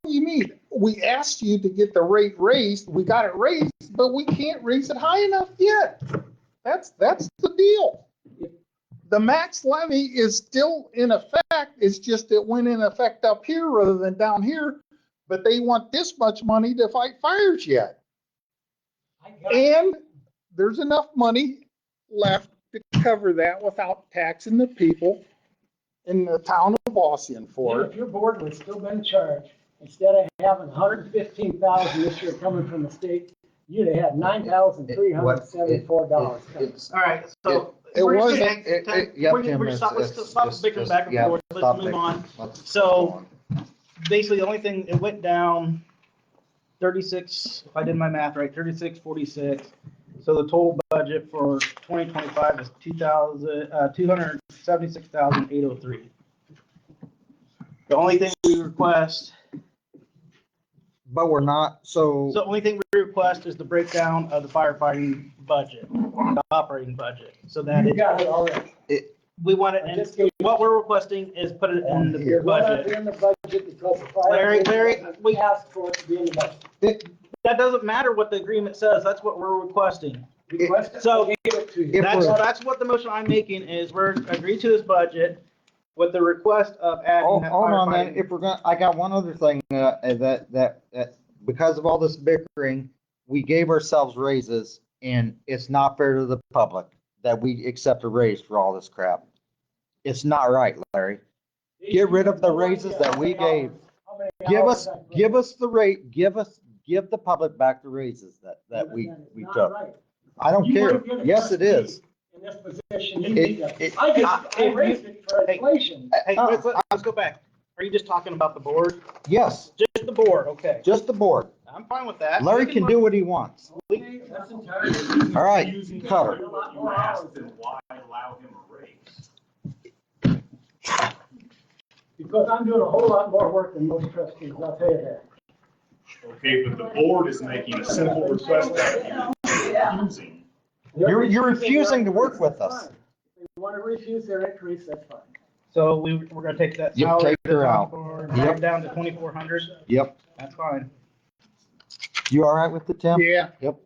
do you mean? We asked you to get the rate raised, we got it raised, but we can't raise it high enough yet. That's the deal. The max levy is still in effect, it's just it went in effect up here rather than down here, but they want this much money to fight fires yet. And there's enough money left to cover that without taxing the people in the town of Ossian for If it. your board would still been in charge, instead of having 115,000 this year coming from the state, you'd have had $9,374. All right, so. It we're just wasn't, gonna- yeah, we're Tim, gonna it's- stop, let's it's stop just- bickering back and yeah, forth, stop let's move bickering. on. Let's So- go on. Basically, the only thing, it went down 36, if I did my math right, 3646. So the total budget for 2025 is 276,803. The only thing we request, But we're not, so the only thing we request is the breakdown of the firefighting budget, the operating budget, so that You it, got it already. we want it, I and just gave you- what we're requesting is put it in the You're going budget. to be in the budget because the fire. Larry, we asked for it to be in the budget. That doesn't matter what the agreement says, that's what we're requesting. Request it, So- I gave it to you. If That's, we're- that's what the motion I'm making is, we're agree to this budget with the request of adding hold that on then, firefighting. if we're gonna, I got one other thing, that, because of all this bickering, we gave ourselves raises, and it's not fair to the public that we accept a raise for all this crap. It's not right, Larry. Get rid of the raises that we gave. How many Give hours us, I put give us the rate, give the public back the raises that we in. It's not took. right. I don't You care. wouldn't get a Yes, it is. In this position, you It- need to. it- I raised it for Hey. inflation. Hey, let's go back. Are you just talking about the board? Yes, Just the board, okay. just the board. I'm fine with that. Larry We can do what he wants. Okay, that's entirely. All right, Using the Cutter. word what you asked, then why allow him a raise? Because I'm doing a whole lot more work than most trustees, I'll tell you that. Okay, but the board is making a simple request that you're using. You're refusing to work with us. If you want to refuse their increase, that's fine. So we're gonna take that Yep, salary. take her to the out. top board, Yep. right down to 2,400. Yep. That's fine. You all right with it, Tim? Yeah. Yep.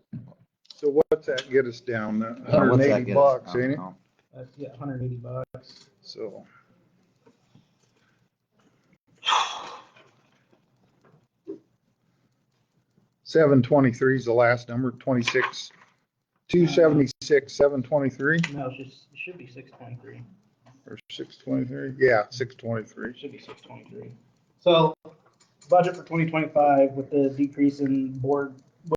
So what's that get us down? What's that $180 get us? bucks, ain't it? That's, yeah, $180. So. $723 is the last number, 26, 276, 723 No, it should be 623. or 623? Yeah, 623. It should be 623. So budget for 2025 with the decrease in board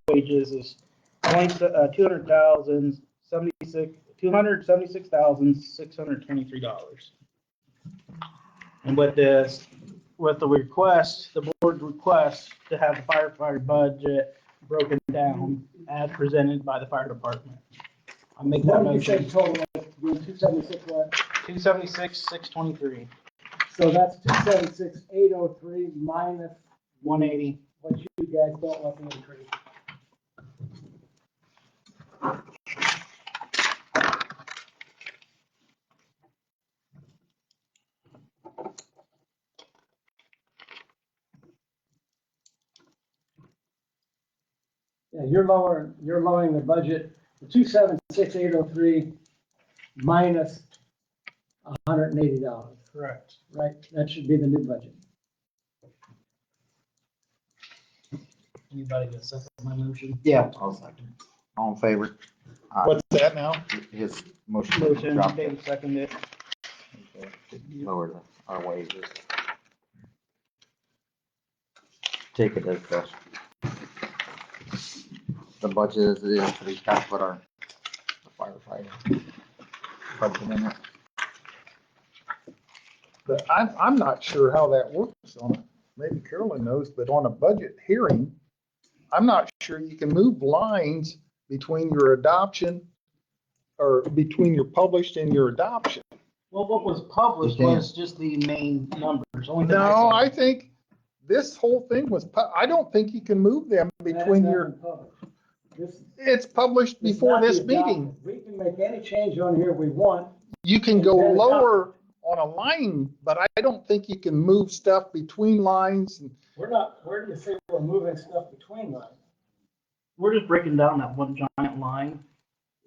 wages is $276,623. And with this, with the request, the board's request to have the firefighter budget broken down as presented by the fire department. I'll make that What did you say motion. total, 276 what? 276,623, So that's 276,803 minus 180. what you guys don't want to increase. Yeah, you're lowering the budget to 276,803 minus $180, Correct. right? That should be the new budget. Anybody gonna second my motion? Yeah, I'll second. All in favor? What's that now? His motion. Motion, dropped. David seconded. Lower our wages. Take it as the budget as it is, we got to put our firefighter budget in it. But I'm not sure how that works on, maybe Carolyn knows, but on a budget hearing, I'm not sure you can move lines between your adoption or between your published and your adoption. Well, what was published You can. was just the main numbers. Only thing No, saw. I think this whole thing was, I don't think you can move them between That's your, not published. This- it's published it's before not the this adopted. meeting. We can make any change on here we want. You can go And then lower on a line, but I don't think you can move stuff between lines. Where do you say we're moving stuff between lines? We're just breaking down that one giant line.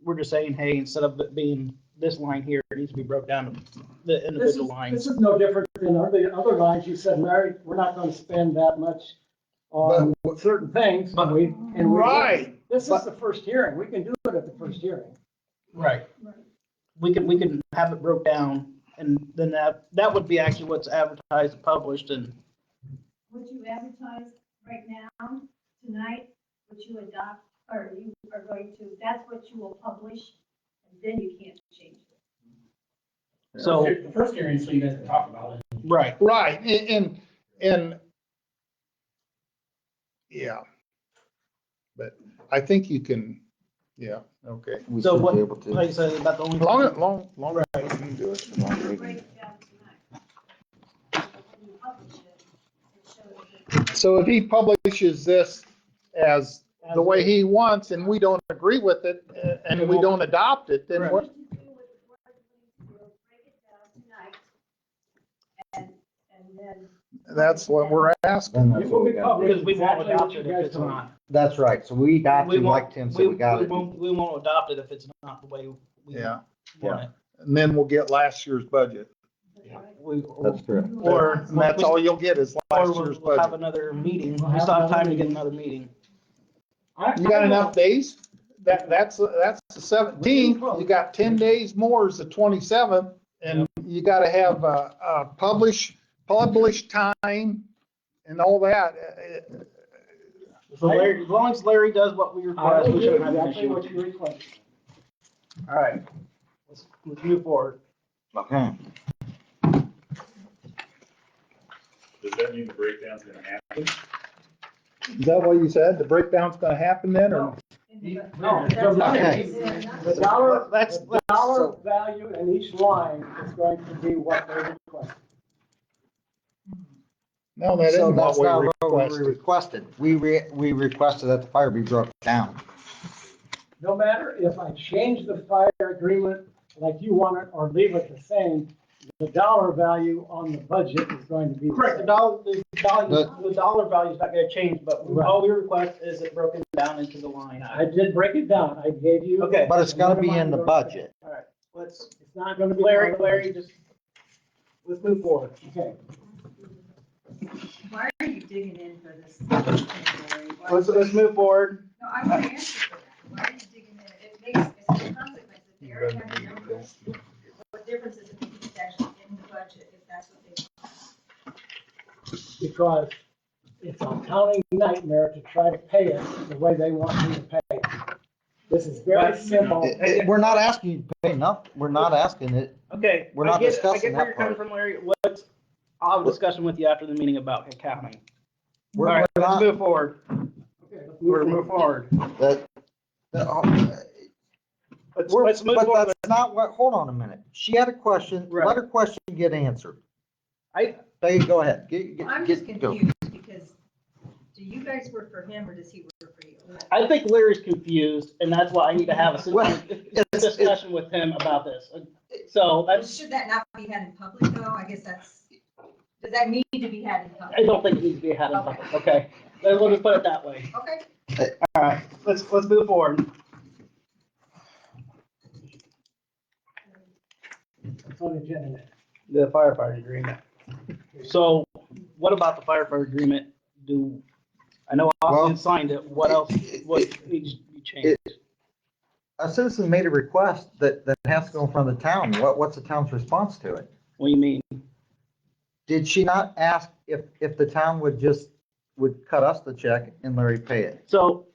We're just saying, hey, instead of it being this line here, it needs to be broke down to the This individual is, lines. this is no different than the other lines. You said, Larry, we're not gonna spend that much on certain things. But- We Right. This is the first hearing. We can do it at the first hearing. Right. We can have it broke down, and then that would be actually what's advertised and published, and What you advertise right now, tonight, what you adopt, or you are going to, that's what you will publish, and then you can't change it. so, The first hearing, so you guys can talk about it. right. Right, and, yeah. But I think you can, yeah, okay. We So should what, be able to. like I said, about the only. Longer you can do it. as long as we Break can- it down tonight. When you publish it, it shows that. So if he publishes this as the way he wants and we don't agree with it and we don't adopt it, then what? What you do with the board, you'll break it down tonight, and then. That's what we're asking. Then that's It what will we be gotta published. do. Because we won't Exactly adopt what it you if guys it's want. not. That's right, so we got We to, won't- like Tim said, we got to. We won't adopt it if it's not the way we Yeah, want it. and then we'll get last year's budget. We- That's correct. Or. And that's all you'll get is Or last we'll year's we'll have budget. another meeting. We'll We have still have another time to get meeting. another meeting. You got enough days? That's the 17th. You got 10 days more is the 27th. And you gotta have a publish time and all that. So Larry, as long as Larry does what we I request, will we do shouldn't have an exactly issue. what you requested. All right, let's move forward. Okay. Does that mean the breakdown's gonna happen? Is that what you said? The breakdown's gonna happen then or? No, Okay. the dollar, Let's- the dollar value in each line is going to be what they request. No, that So isn't what that's we not what we requested. requested. We requested that the fire be broken down. No matter if I change the fire agreement like you want it or leave it the same, the dollar value on the budget is going to be. Correct, the dollar value is not gonna change, but all we request is it broken down into the line. I did break it down. I gave you. Okay. But it's gonna be in the budget. All right, let's, It's not gonna be. Larry, just, let's move forward. Okay. Why are you digging in for this? Larry? Why- Let's move forward. No, I want to answer for that. Why are you digging in? It makes, it's a consequence. If they already have the numbers, what difference does it make if it's actually in the budget, if that's what they want? Because it's a accounting nightmare to try to pay it the way they want you to pay it. This is very simple. We're not asking you to pay nothing. We're not asking it. Okay. We're not I get discussing where that you're coming part. from, Larry. I'll have a discussion with you after the meeting about accounting. All We're right, let's not, move forward. We're move forward. Let's move but forward. that's not what, hold on a minute. She had a question, Right. let her question get answered. I, Go ahead. I'm just Go. confused because do you guys work for him or does he work for you? I think Larry's confused, and that's why I need to have a Well, discussion with him about this. So that's, Should that not be had in public though? I guess does that need to be had in I public? don't think it needs to be had in public, okay? We'll just put it that way. Okay. All right, let's move forward. It's on the agenda next. The firefighter agreement. So what about the firefighter agreement? I know Austin Well, signed it, what else, what needs to be changed? A citizen made a request that has to go in front of the town. What's the town's response to it? What do you mean? Did she not ask if the town would cut us the check and Larry pay it? So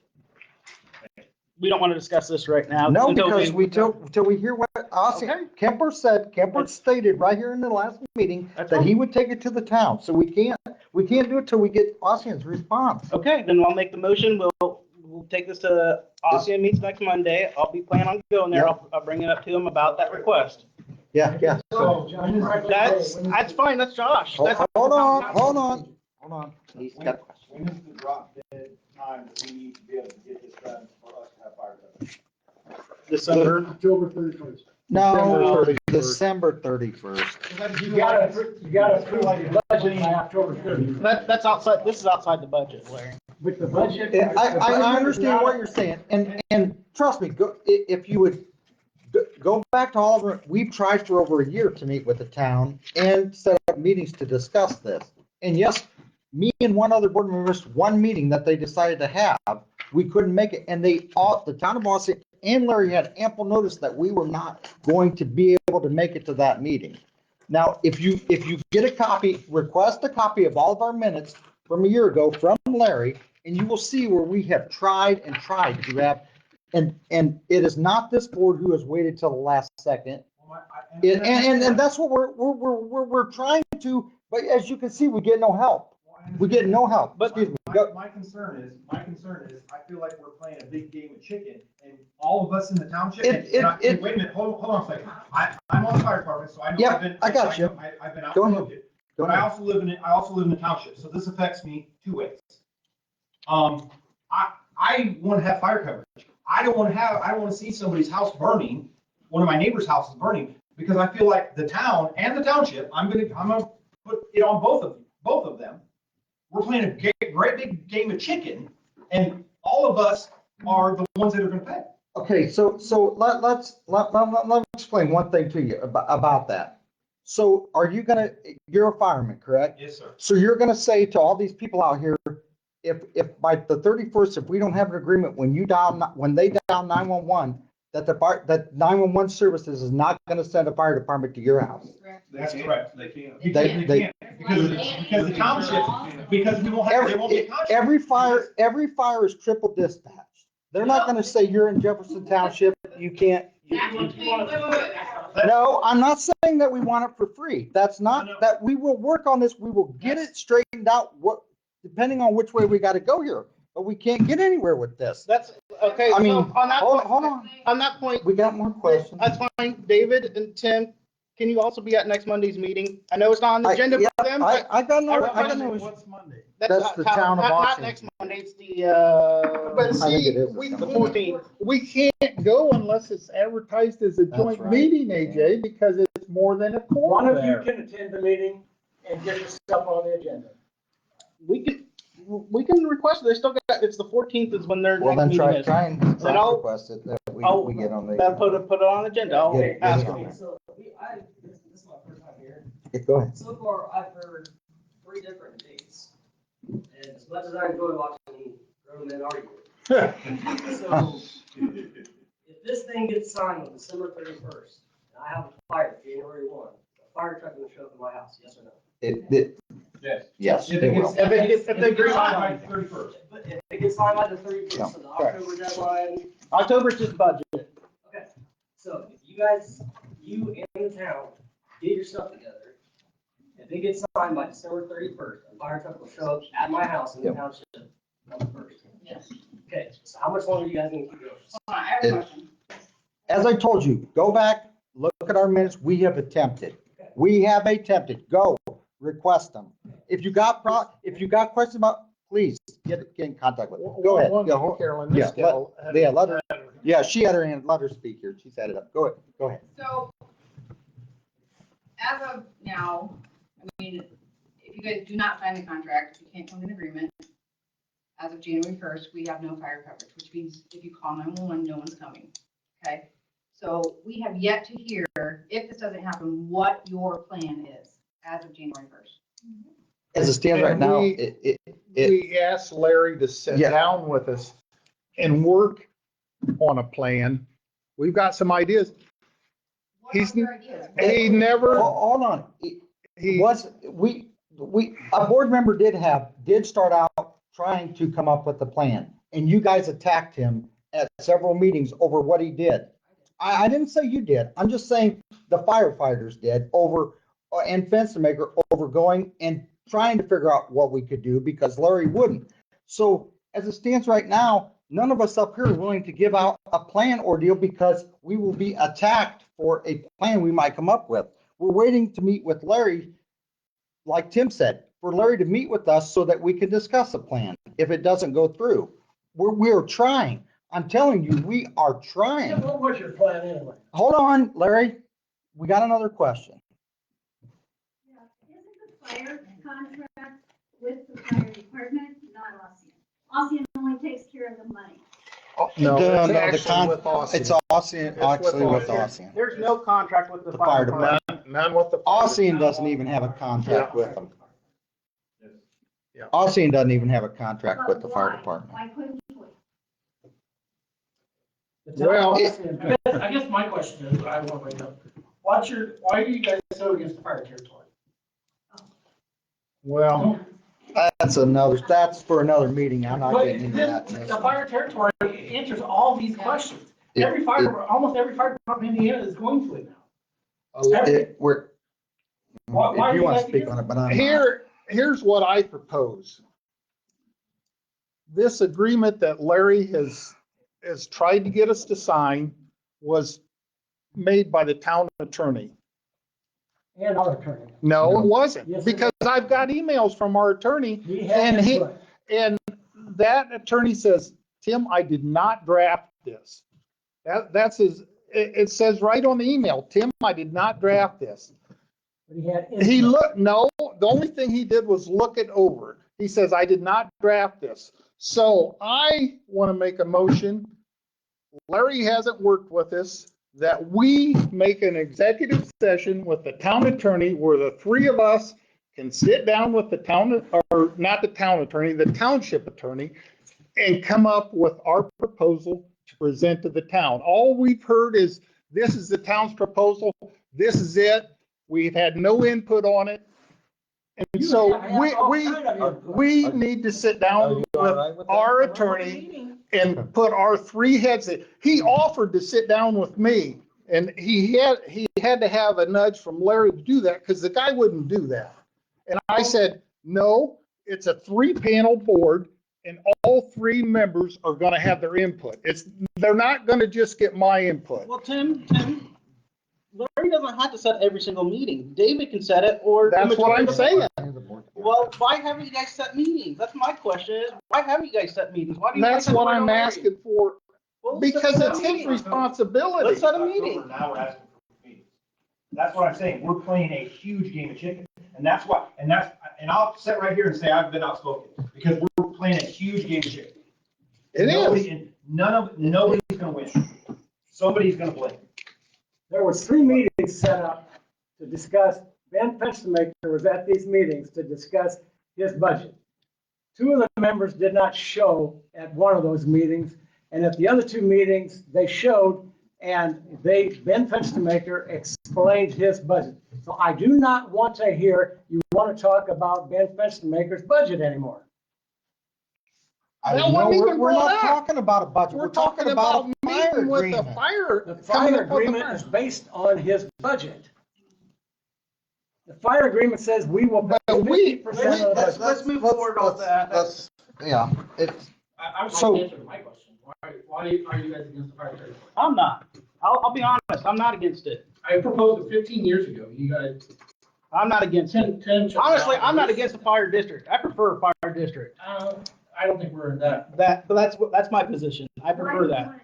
we don't want to discuss this right now. No, until because till we hear what Austin, Okay. Kemper stated right here in the last meeting That's that fine. he would take it to the town. So we can't do it till we get Austin's response. Okay, then I'll make the motion. We'll take this to Austin meets next Monday. I'll be planning on going there. I'll bring it up to him about that request. Yeah. So, John, That's fine. That's Josh. Hold That's on. He's got a question. When is the drop dead time that we need to be able to get this done for us to have fire coverage? December. October 31st. No, December 31st. December 31st. You gotta approve the budget by October 30th. That's outside, this is outside the budget, Larry. With the budget. I understand what you're saying, and trust me, if you would go back to Oliver, we've tried for over a year to meet with the town and set up meetings to discuss this. And yes, me and one other board member missed one meeting that they decided to have. We couldn't make it, and the town of Austin and Larry had ample notice that we were not going to be able to make it to that meeting. Now, if you get a copy, request a copy of all of our minutes from a year ago from Larry, and you will see where we have tried and tried to have, and it is not this board who has waited till the last second. And that's what we're trying to, but as you can see, we get no help. We get no help. But Excuse me. Go. My concern is, I feel like we're playing a big game of chicken, and all of us in the township. Wait a minute, hold on a second. I'm on the fire department, so I know. Yeah, I got you. I've been out. Go and ahead. looked at- Go But I ahead. also live in the township, so this affects me two ways. I want to have fire coverage. I don't want to see somebody's house burning, one of my neighbor's houses burning, because I feel like the town and the township, I'm gonna put it on both of them. We're playing a great big game of chicken, and all of us are the ones that are gonna pay. Okay, so let's explain one thing to you about that. So you're a fireman, correct? Yes, sir. So you're gonna say to all these people out here, if by the 31st, if we don't have an agreement, when they dial 911, that 911 services is not gonna send a fire department to your house. That's correct. They can't. They can't, because the township, because they won't be a township. Every fire is triple dispatched. They're not gonna say you're in Jefferson Township, you can't. No, I'm not saying that we want it for free. That's not, that we will work on this. We will get it straightened out, depending on which way we gotta go here. But we can't get anywhere with this. That's, okay, I mean, so on that hold point, on. on that point, We got more questions. that's fine. David and Tim, can you also be at next Monday's meeting? I know it's not on the agenda Yeah, for them, but I got no, What's Monday? That's the town of not Austin. next Monday, it's the, But I think it is. the 14th. We can't go unless it's advertised as a That's joint right. meeting, AJ, because it's more than a One quorum of you there. can attend the meeting and get yourself on the agenda. We can request it. They still got, it's the 14th is when their Well, next then meeting try is. and I'll- request it that we get on Then the. put it on the agenda. I'll Get it ask on them. there. So this is my first time here. Go ahead. So far, I've heard 3 different dates. And as much as I enjoy watching grown men argue. So if this thing gets signed on December 31st, and I have a fire January 1, a fire truck gonna show up at my house, yes or no? Yes, If it will. If they agree By on 31st. But if it gets signed by the 31st, Yeah. so the October deadline, October's just budget. okay. So if you guys, you and the town, get your stuff together if it gets signed by December 31st, a fire truck will show up at my house in the Yep. township on the 1st. Yes. Okay, so how much longer are you guys gonna keep going? Hold on, I have a question. As I told you, go back, look at our minutes. We have attempted. We have attempted. Go, request them. If you got questions about, please get in contact with us. Go ahead. One Yeah, thing, Carolyn, yeah, this gal. had- yeah, let her- Yeah, she had her hand, let her speak here. She set it up. Go ahead, go ahead. So, as of now, I mean, if you guys do not sign the contract, you can't come to an agreement. As of January 1st, we have no fire coverage, which means if you call 911, no one's coming, okay? So we have yet to hear, if this doesn't happen, what your plan is as of January 1st. As it stands right And now, we- We asked Larry to sit Yeah. down with us and work on a plan. We've got some ideas. What He's- are your ideas? He never, hold on. he, A board member did start out trying to come up with a plan, and you guys attacked him at several meetings over what he did. I didn't say you did. I'm just saying the firefighters did and fence maker over going and trying to figure out what we could do because Larry wouldn't. So as it stands right now, none of us up here are willing to give out a plan or deal because we will be attacked for a plan we might come up with. We're waiting to meet with Larry, like Tim said, for Larry to meet with us so that we can discuss a plan if it doesn't go through. We're trying. I'm telling you, we are trying. What was your plan anyway? Hold on, Larry. We got another question. Yeah, isn't the fire contract with the fire department, not Ossian? Ossian only takes care of the money. no, No, it's the actually with Austin. It's Ossian, with actually with Ossian. Ossian. There's no contract with the The fire fire department. None with the. Ossian doesn't even have a contract with them. Yeah. Ossian doesn't even have a contract with the fire Why? department. Why couldn't we? The town Well, of Ossian- I guess my question is, I want to bring up, why are you guys so against the fire territory? Well, That's for another meeting. I'm not But getting into that. the fire territory answers all these questions. It- Almost every fire department in Indiana is going to it now. We're, Why if are you you want to guys speak on it, but I'm not. here's what I propose. This agreement that Larry has tried to get us to sign was made by the town attorney. And our attorney. No, it wasn't, Yes, it because I've got emails from our attorney, He had and input. and that attorney says, Tim, I did not draft this. That's his, it says right on the email, Tim, I did not draft this. But he had He input. no, the only thing he did was look it over. He says, I did not draft this. So I want to make a motion. Larry hasn't worked with us, that we make an executive session with the town attorney where the three of us can sit down with the town, or not the town attorney, the township attorney, and come up with our proposal to present to the town. All we've heard is, this is the town's proposal, this is it. We've had no input on it. And so we need to sit down with our attorney and put our three heads in. He offered to sit down with me, and he had to have a nudge from Larry to do that, because the guy wouldn't do that. And I said, no, it's a 3-panel board, and all 3 members are gonna have their input. They're not gonna just get my input. Well, Tim, Larry doesn't have to set every single meeting. David can set it, or. the That's what I'm majority of- saying. Well, why haven't you guys set meetings? That's my question is, why haven't you guys set meetings? Why do you? That's guys what have to I'm wait on Larry? asking for, Well, because set it's a his meeting. responsibility. Let's set a meeting. Now we're asking for meetings. That's what I'm saying. We're playing a huge game of chicken. And that's why, and I'll sit right here and say I've been outspoken, because we're playing a huge game of chicken. It is. And nobody's gonna win. Somebody's gonna blame. There was 3 meetings set up to discuss, Ben Fenstermaker was at these meetings to discuss his budget. 2 of the members did not show at one of those meetings, and at the other 2 meetings, they showed, and Ben Fenstermaker explained his budget. So I do not want to hear you want to talk about Ben Fenstermaker's budget anymore. That wasn't even We're brought not up. talking about a budget. We're talking about a fire meeting with the agreement. fire. The coming fire up with the agreement is based on his budget. The fire agreement says we will pay But we- 50% of the. Let's move forward on that. Let's, yeah, it's, I was So- trying to answer my question. Why are you guys against the fire territory? I'm not. I'll be honest, I'm not against it. I proposed it 15 years ago. You guys, I'm not against it. 10. Honestly, I'm not against a fire district. I prefer a fire district. I don't think we're in that, But that's my position. I prefer that.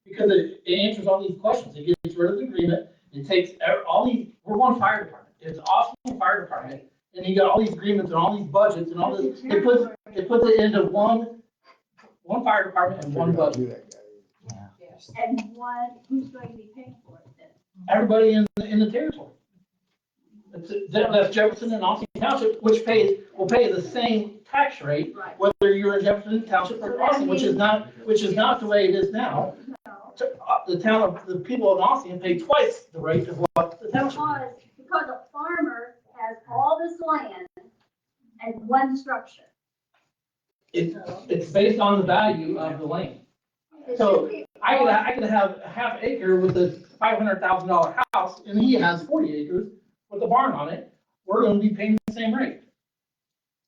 because it answers all these questions. It gets rid of the agreement. It takes all these, we're one fire department. It's awesome fire department. And you got all these agreements and all these budgets and all this. It puts it into one fire department and one budget. And who's going to be paying for it then? Everybody in the territory. That's Jefferson and Austin Township, which will pay the same tax rate, Right. whether you're in Jefferson Township or Austin, which is not the way it is now. No, The people in Austin pay twice the rate of what the township. because a farmer has all this land and one structure. It's based on the value of the land. It So, should be- I could have a half acre with a $500,000 house, and he has 40 acres with a barn on it. We're gonna be paying the same rate.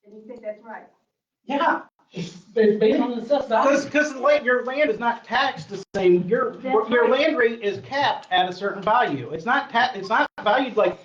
And you think that's right? Yeah, it's based on the assessed value. Because your land is not taxed the same. Your land rate is capped at a certain value. It's not valued like,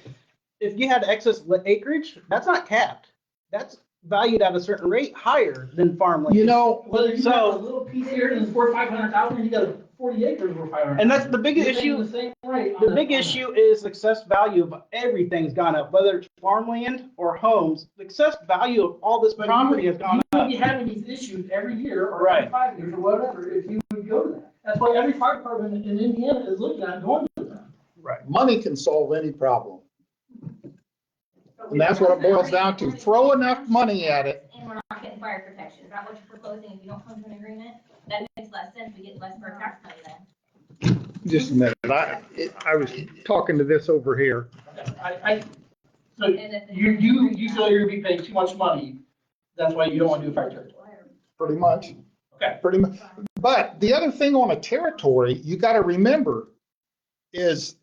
if you had excess acreage, that's not capped. That's valued at a certain rate higher than farmland. You know, Whether you got a little piece here and it's worth 500,000, you got 40 acres worth 500,000. And that's the big You're paying issue. the same rate on The that big farm. issue is excess value of everything's gone up, whether it's farmland or homes. The excess value of all this But property has gone you up. would be having these issues every year or Right. every 5 years or whatever if you would go to that. That's why every fire department in Indiana is looking at going to that. money can solve any problem. And that's what it boils down to. Throw enough money at it. And we're not getting fire protection. Is that what you're proposing? If you don't come to an agreement, that makes less sense. We get less for our tax money then. Just a minute. I was talking to this over here. So you feel you're gonna be paying too much money. That's why you don't want to do a fire territory. Pretty much. Okay. Pretty much. But the other thing on a territory, you gotta remember is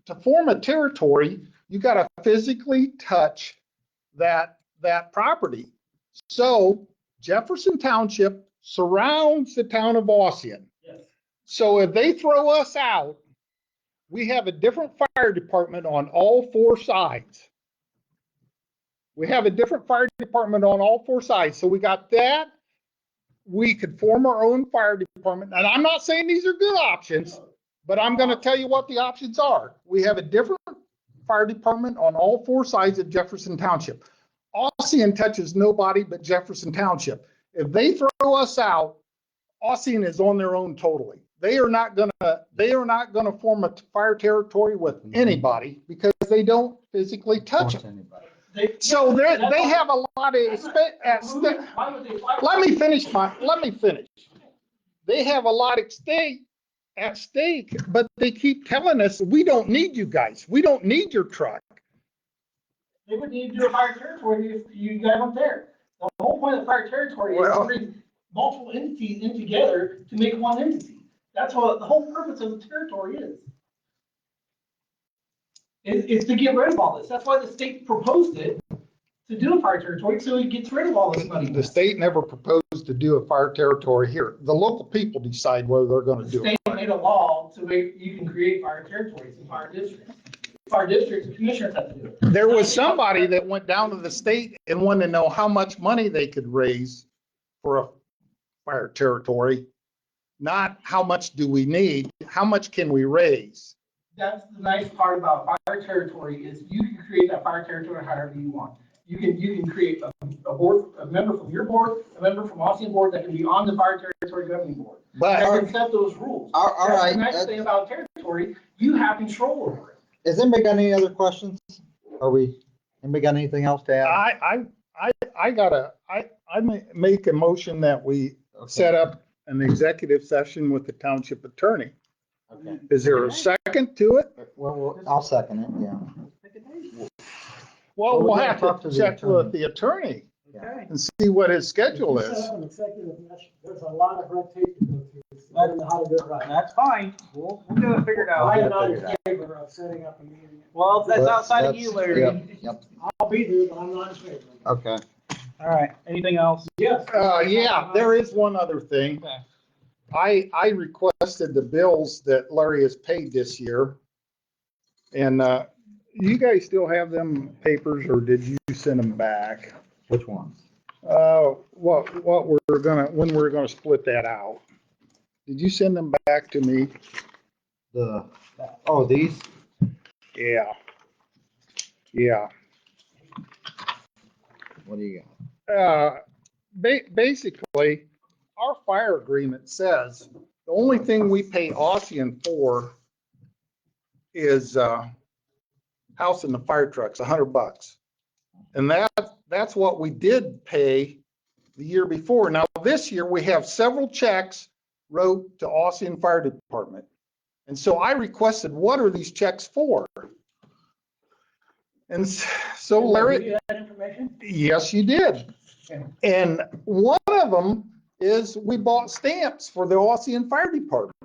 to form a territory, you gotta physically touch that property. So Jefferson Township surrounds the town of Ossian. Yes. So if they throw us out, we have a different fire department on all four sides. We have a different fire department on all four sides. So we got that. We could form our own fire department. And I'm not saying these are good options, but I'm going to tell you what the options are. We have a different fire department on all four sides of Jefferson Township. Ossian touches nobody but Jefferson Township. If they throw us out, Ossian is on their own totally. They are not gonna form a fire territory with anybody because they don't physically touch it. So they have a lot of at stake. Why would they fire? Let me finish. They have a lot at stake, but they keep telling us, we don't need you guys. We don't need your truck. They wouldn't need to do a fire territory if you guys weren't there. The whole point of the fire territory is to bring multiple entities in together to make one entity. That's what the whole purpose of the territory is. Is to get rid of all this. That's why the state proposed it, to do a fire territory, so it gets rid of all this money. The state never proposed to do a fire territory here. The local people decide whether they're gonna The do it. state made a law to make, you can create fire territories and fire districts. Fire districts, the commissioners have to do it. There was somebody that went down to the state and wanted to know how much money they could raise for a fire territory. Not how much do we need, how much can we raise? That's the nice part about fire territory is you can create that fire territory however you want. You can create a board, a member from your board, a member from Austin board that can be on the fire territory governing board. But That can set those rules. All That's right, the nice thing about territory, you have control over it. has anybody got any other questions? Anybody got anything else to add? I make a motion that we set up an executive session with the township attorney. Okay. Is there a second to it? Well, I'll second it, yeah. Well, Well, we we'll gotta have talk to to the check with the attorney Okay. and see what his schedule If you is. set up an executive session, there's a lot of red tape to go through. I don't know how to do it right. That's fine. We'll get it figured out. I am We'll not get it in figured favor of setting up a meeting. Well, that's outside of you, That's- Larry. Yep, I'll be there, but I'm not in favor. okay. All right. Anything else? Yes. Yeah, there is one other thing. Okay. I requested the bills that Larry has paid this year. And, you guys still have them papers or did you send them back? Which ones? What when we're gonna split that out? Did you send them back to me? These? Yeah. Yeah. What do you got? Basically, our fire agreement says the only thing we pay Ossian for is, house and the fire trucks, $100. And that's what we did pay the year before. Now, this year, we have several checks wrote to Ossian Fire Department. And so I requested, what are these checks for? And so Did I Larry. give you that information? Yes, you did. And one of them is we bought stamps for the Ossian Fire Department.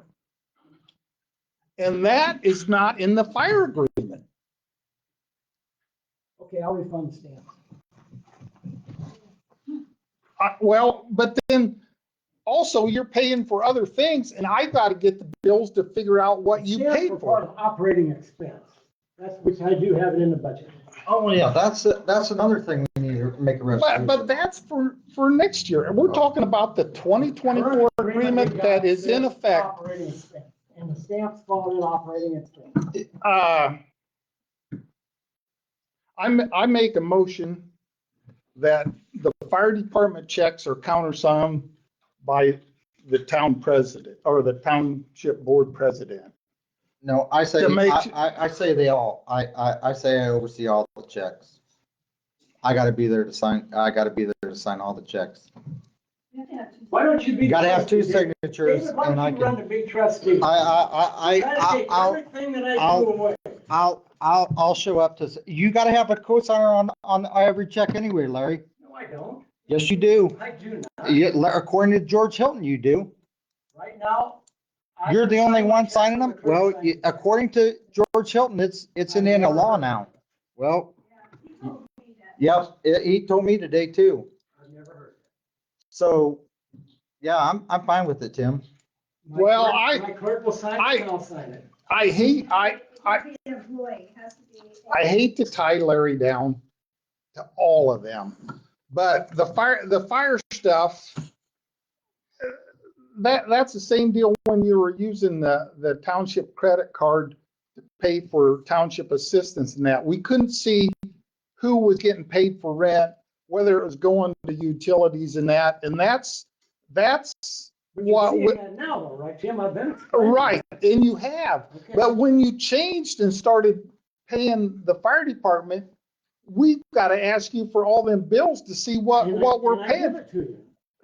And that is not in the fire agreement. Okay, I'll refund the stamp. Well, but then also you're paying for other things and I got to get the bills to figure out what you Stamps paid are part for. of operating expense. That's, which I do have it in the budget. Oh, yeah, that's another thing we need to make a resolution. But that's for next year. And we're talking about the 2024 Current agreement we got that is in says effect. Operating expense, and the stamps fall in operating expense. I make a motion that the fire department checks are countersigned by the town president or the township board president. No, I say, To make- I say they all, I say I oversee all the checks. I gotta be there to sign all the checks. You have to have two. Why don't you be? You gotta have two trustee, David? signatures David, why and I don't you run can, to be trustee? I'll, Everything that I do away. I'll show up to, you gotta have a cosigner on every check anyway, Larry. No, I don't. Yes, you do. I do not. According to George Hilton, you do. Right now. I You're can the only sign one checks signing for them? the clerk Well, signing. according to George Hilton, it's in a law now. Well, He told me that. yep, he told me today too. I've never heard. So, yeah, I'm fine with it, Tim. My Well, clerk- My clerk will sign it and I'll sign it. I hate Be an employee, it has to be. I hate to tie Larry down to all of them, but the fire stuff, that's the same deal when you were using the township credit card to pay for township assistance and that. We couldn't see who was getting paid for rent, whether it was going to utilities and that, and that's But what, you're seeing that now though, right, Tim? I've been. explaining right, and you have. Okay. But when you changed and started paying the fire department, we've got to ask you for all them bills to see what we're And I give paying. it to you.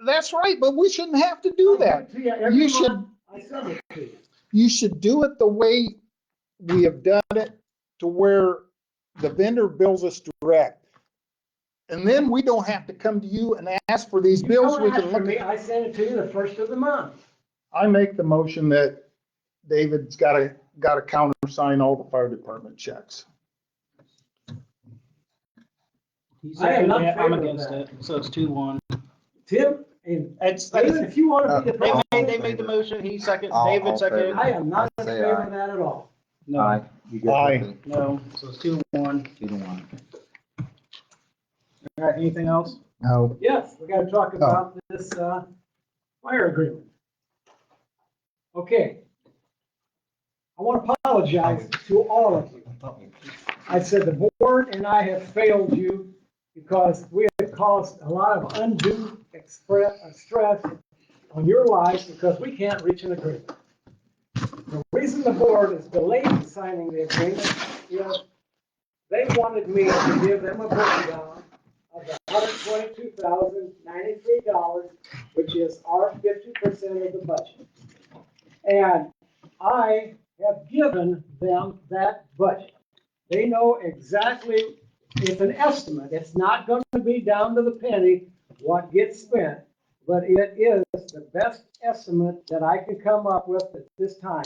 That's right, but we shouldn't have to do I that. give it to you every You should- month. I send it to you. You should do it the way we have done it, to where the vendor bills us direct. And then we don't have to come to you and ask for these You bills. don't We ask can for look me, at. I send it to you the first of the month. I make the motion that David's got to countersign all the fire department checks. I am not in I'm favor of against that. it, so it's 2-1. Tim, and It's, David, if you want to be the they president, they made the motion, he seconded, I'll David seconded. favor. I am not in Say favor aye. of that at all. No, Aye. You good with Aye. it? no, so it's 2-1. 2-1. All right, anything else? No, Yes, we gotta talk about this, fire agreement. Okay. I want to apologize to all of you. I said the board and I have failed you because we have caused a lot of undue stress on your lives because we can't reach an agreement. The reason the board is delayed signing the agreement is they wanted me to give them a breakdown of the $122,093, which is our 50% of the budget. And I have given them that budget. They know exactly, it's an estimate. It's not going to be down to the penny what gets spent, but it is the best estimate that I can come up with at this time.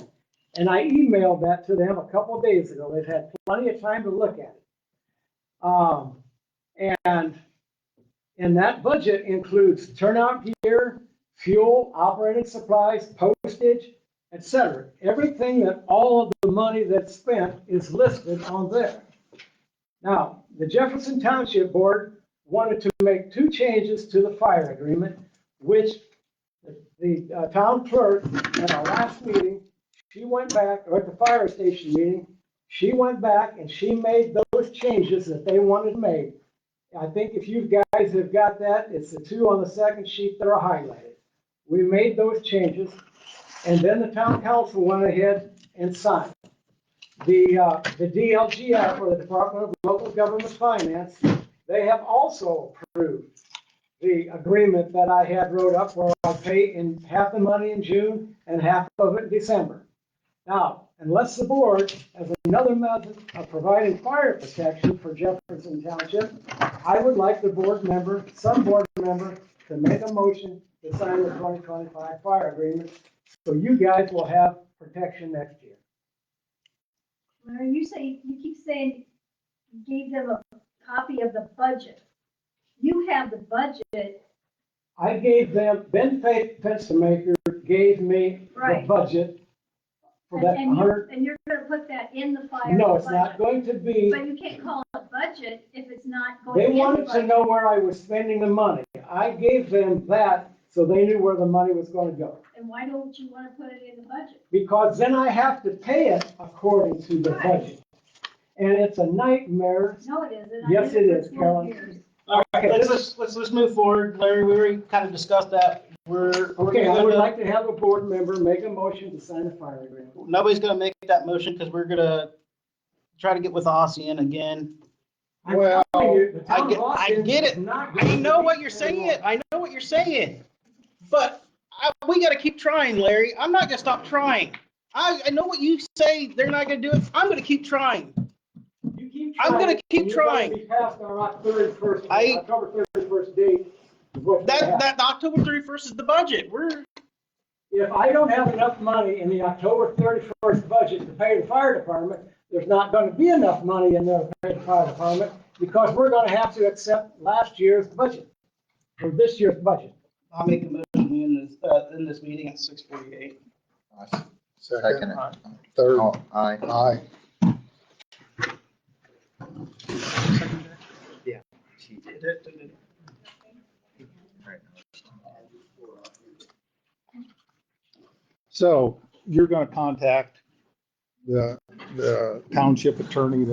And I emailed that to them a couple of days ago. They've had plenty of time to look at it. And that budget includes turnout gear, fuel, operating supplies, postage, etc. Everything that all of the money that's spent is listed on there. Now, the Jefferson Township Board wanted to make 2 changes to the fire agreement, which the town clerk at our last meeting, she went back, or at the fire station meeting, she went back and she made those changes that they wanted made. I think if you guys have got that, it's the 2 on the second sheet that are highlighted. We made those changes, and then the town council went ahead and signed. The DLGF, or the Department of Local Government Finance, they have also approved the agreement that I had wrote up where I pay in half the money in June and half of it in December. Now, unless the board has another method of providing fire protection for Jefferson Township, I would like the board member, some board member, to make a motion to sign the 2025 fire agreement, so you guys will have protection next year. Larry, you keep saying you gave them a copy of the budget. You have the budget. I gave them, Ben Fenstermaker gave me the Right. budget for that And 100. you're gonna put that in the fire. No, it's budget. not going to be. But you can't call it a budget if it's not going They in the wanted to budget. know where I was spending the money. I gave them that so they knew where the money was going to go. And why don't you wanna put it in the budget? Because then I have to pay it according to the budget. And it's a nightmare. No, it isn't. I Yes, did it for is, 12 Carolyn. years. All right, Okay. let's move forward. Larry, we already kind of discussed that. We're Okay, I gonna would go- like to have a board member make a motion to sign the fire agreement. Nobody's gonna make that motion because we're gonna try to get with Ossian again. I'm Well, telling you, the I town get- of I Austin get it. is not I going to know be what you're saying. I know what you're saying. But we gotta keep trying, Larry. I'm not gonna stop trying. I know what you say. They're not gonna do it. I'm gonna keep trying. You keep I'm gonna trying, keep and you're gonna trying. be past our October 31st, I- October 31st date. Is what's gonna happen. That October 31st is the budget. If I don't have enough money in the October 31st budget to pay the fire department, there's not going to be enough money in there to pay the fire department because we're going to have to accept last year's budget, or this year's budget. I'll make a motion in this meeting at 6:48. Second. Third. Oh, aye. Aye. Yeah. She did. Right. So you're gonna contact the township attorney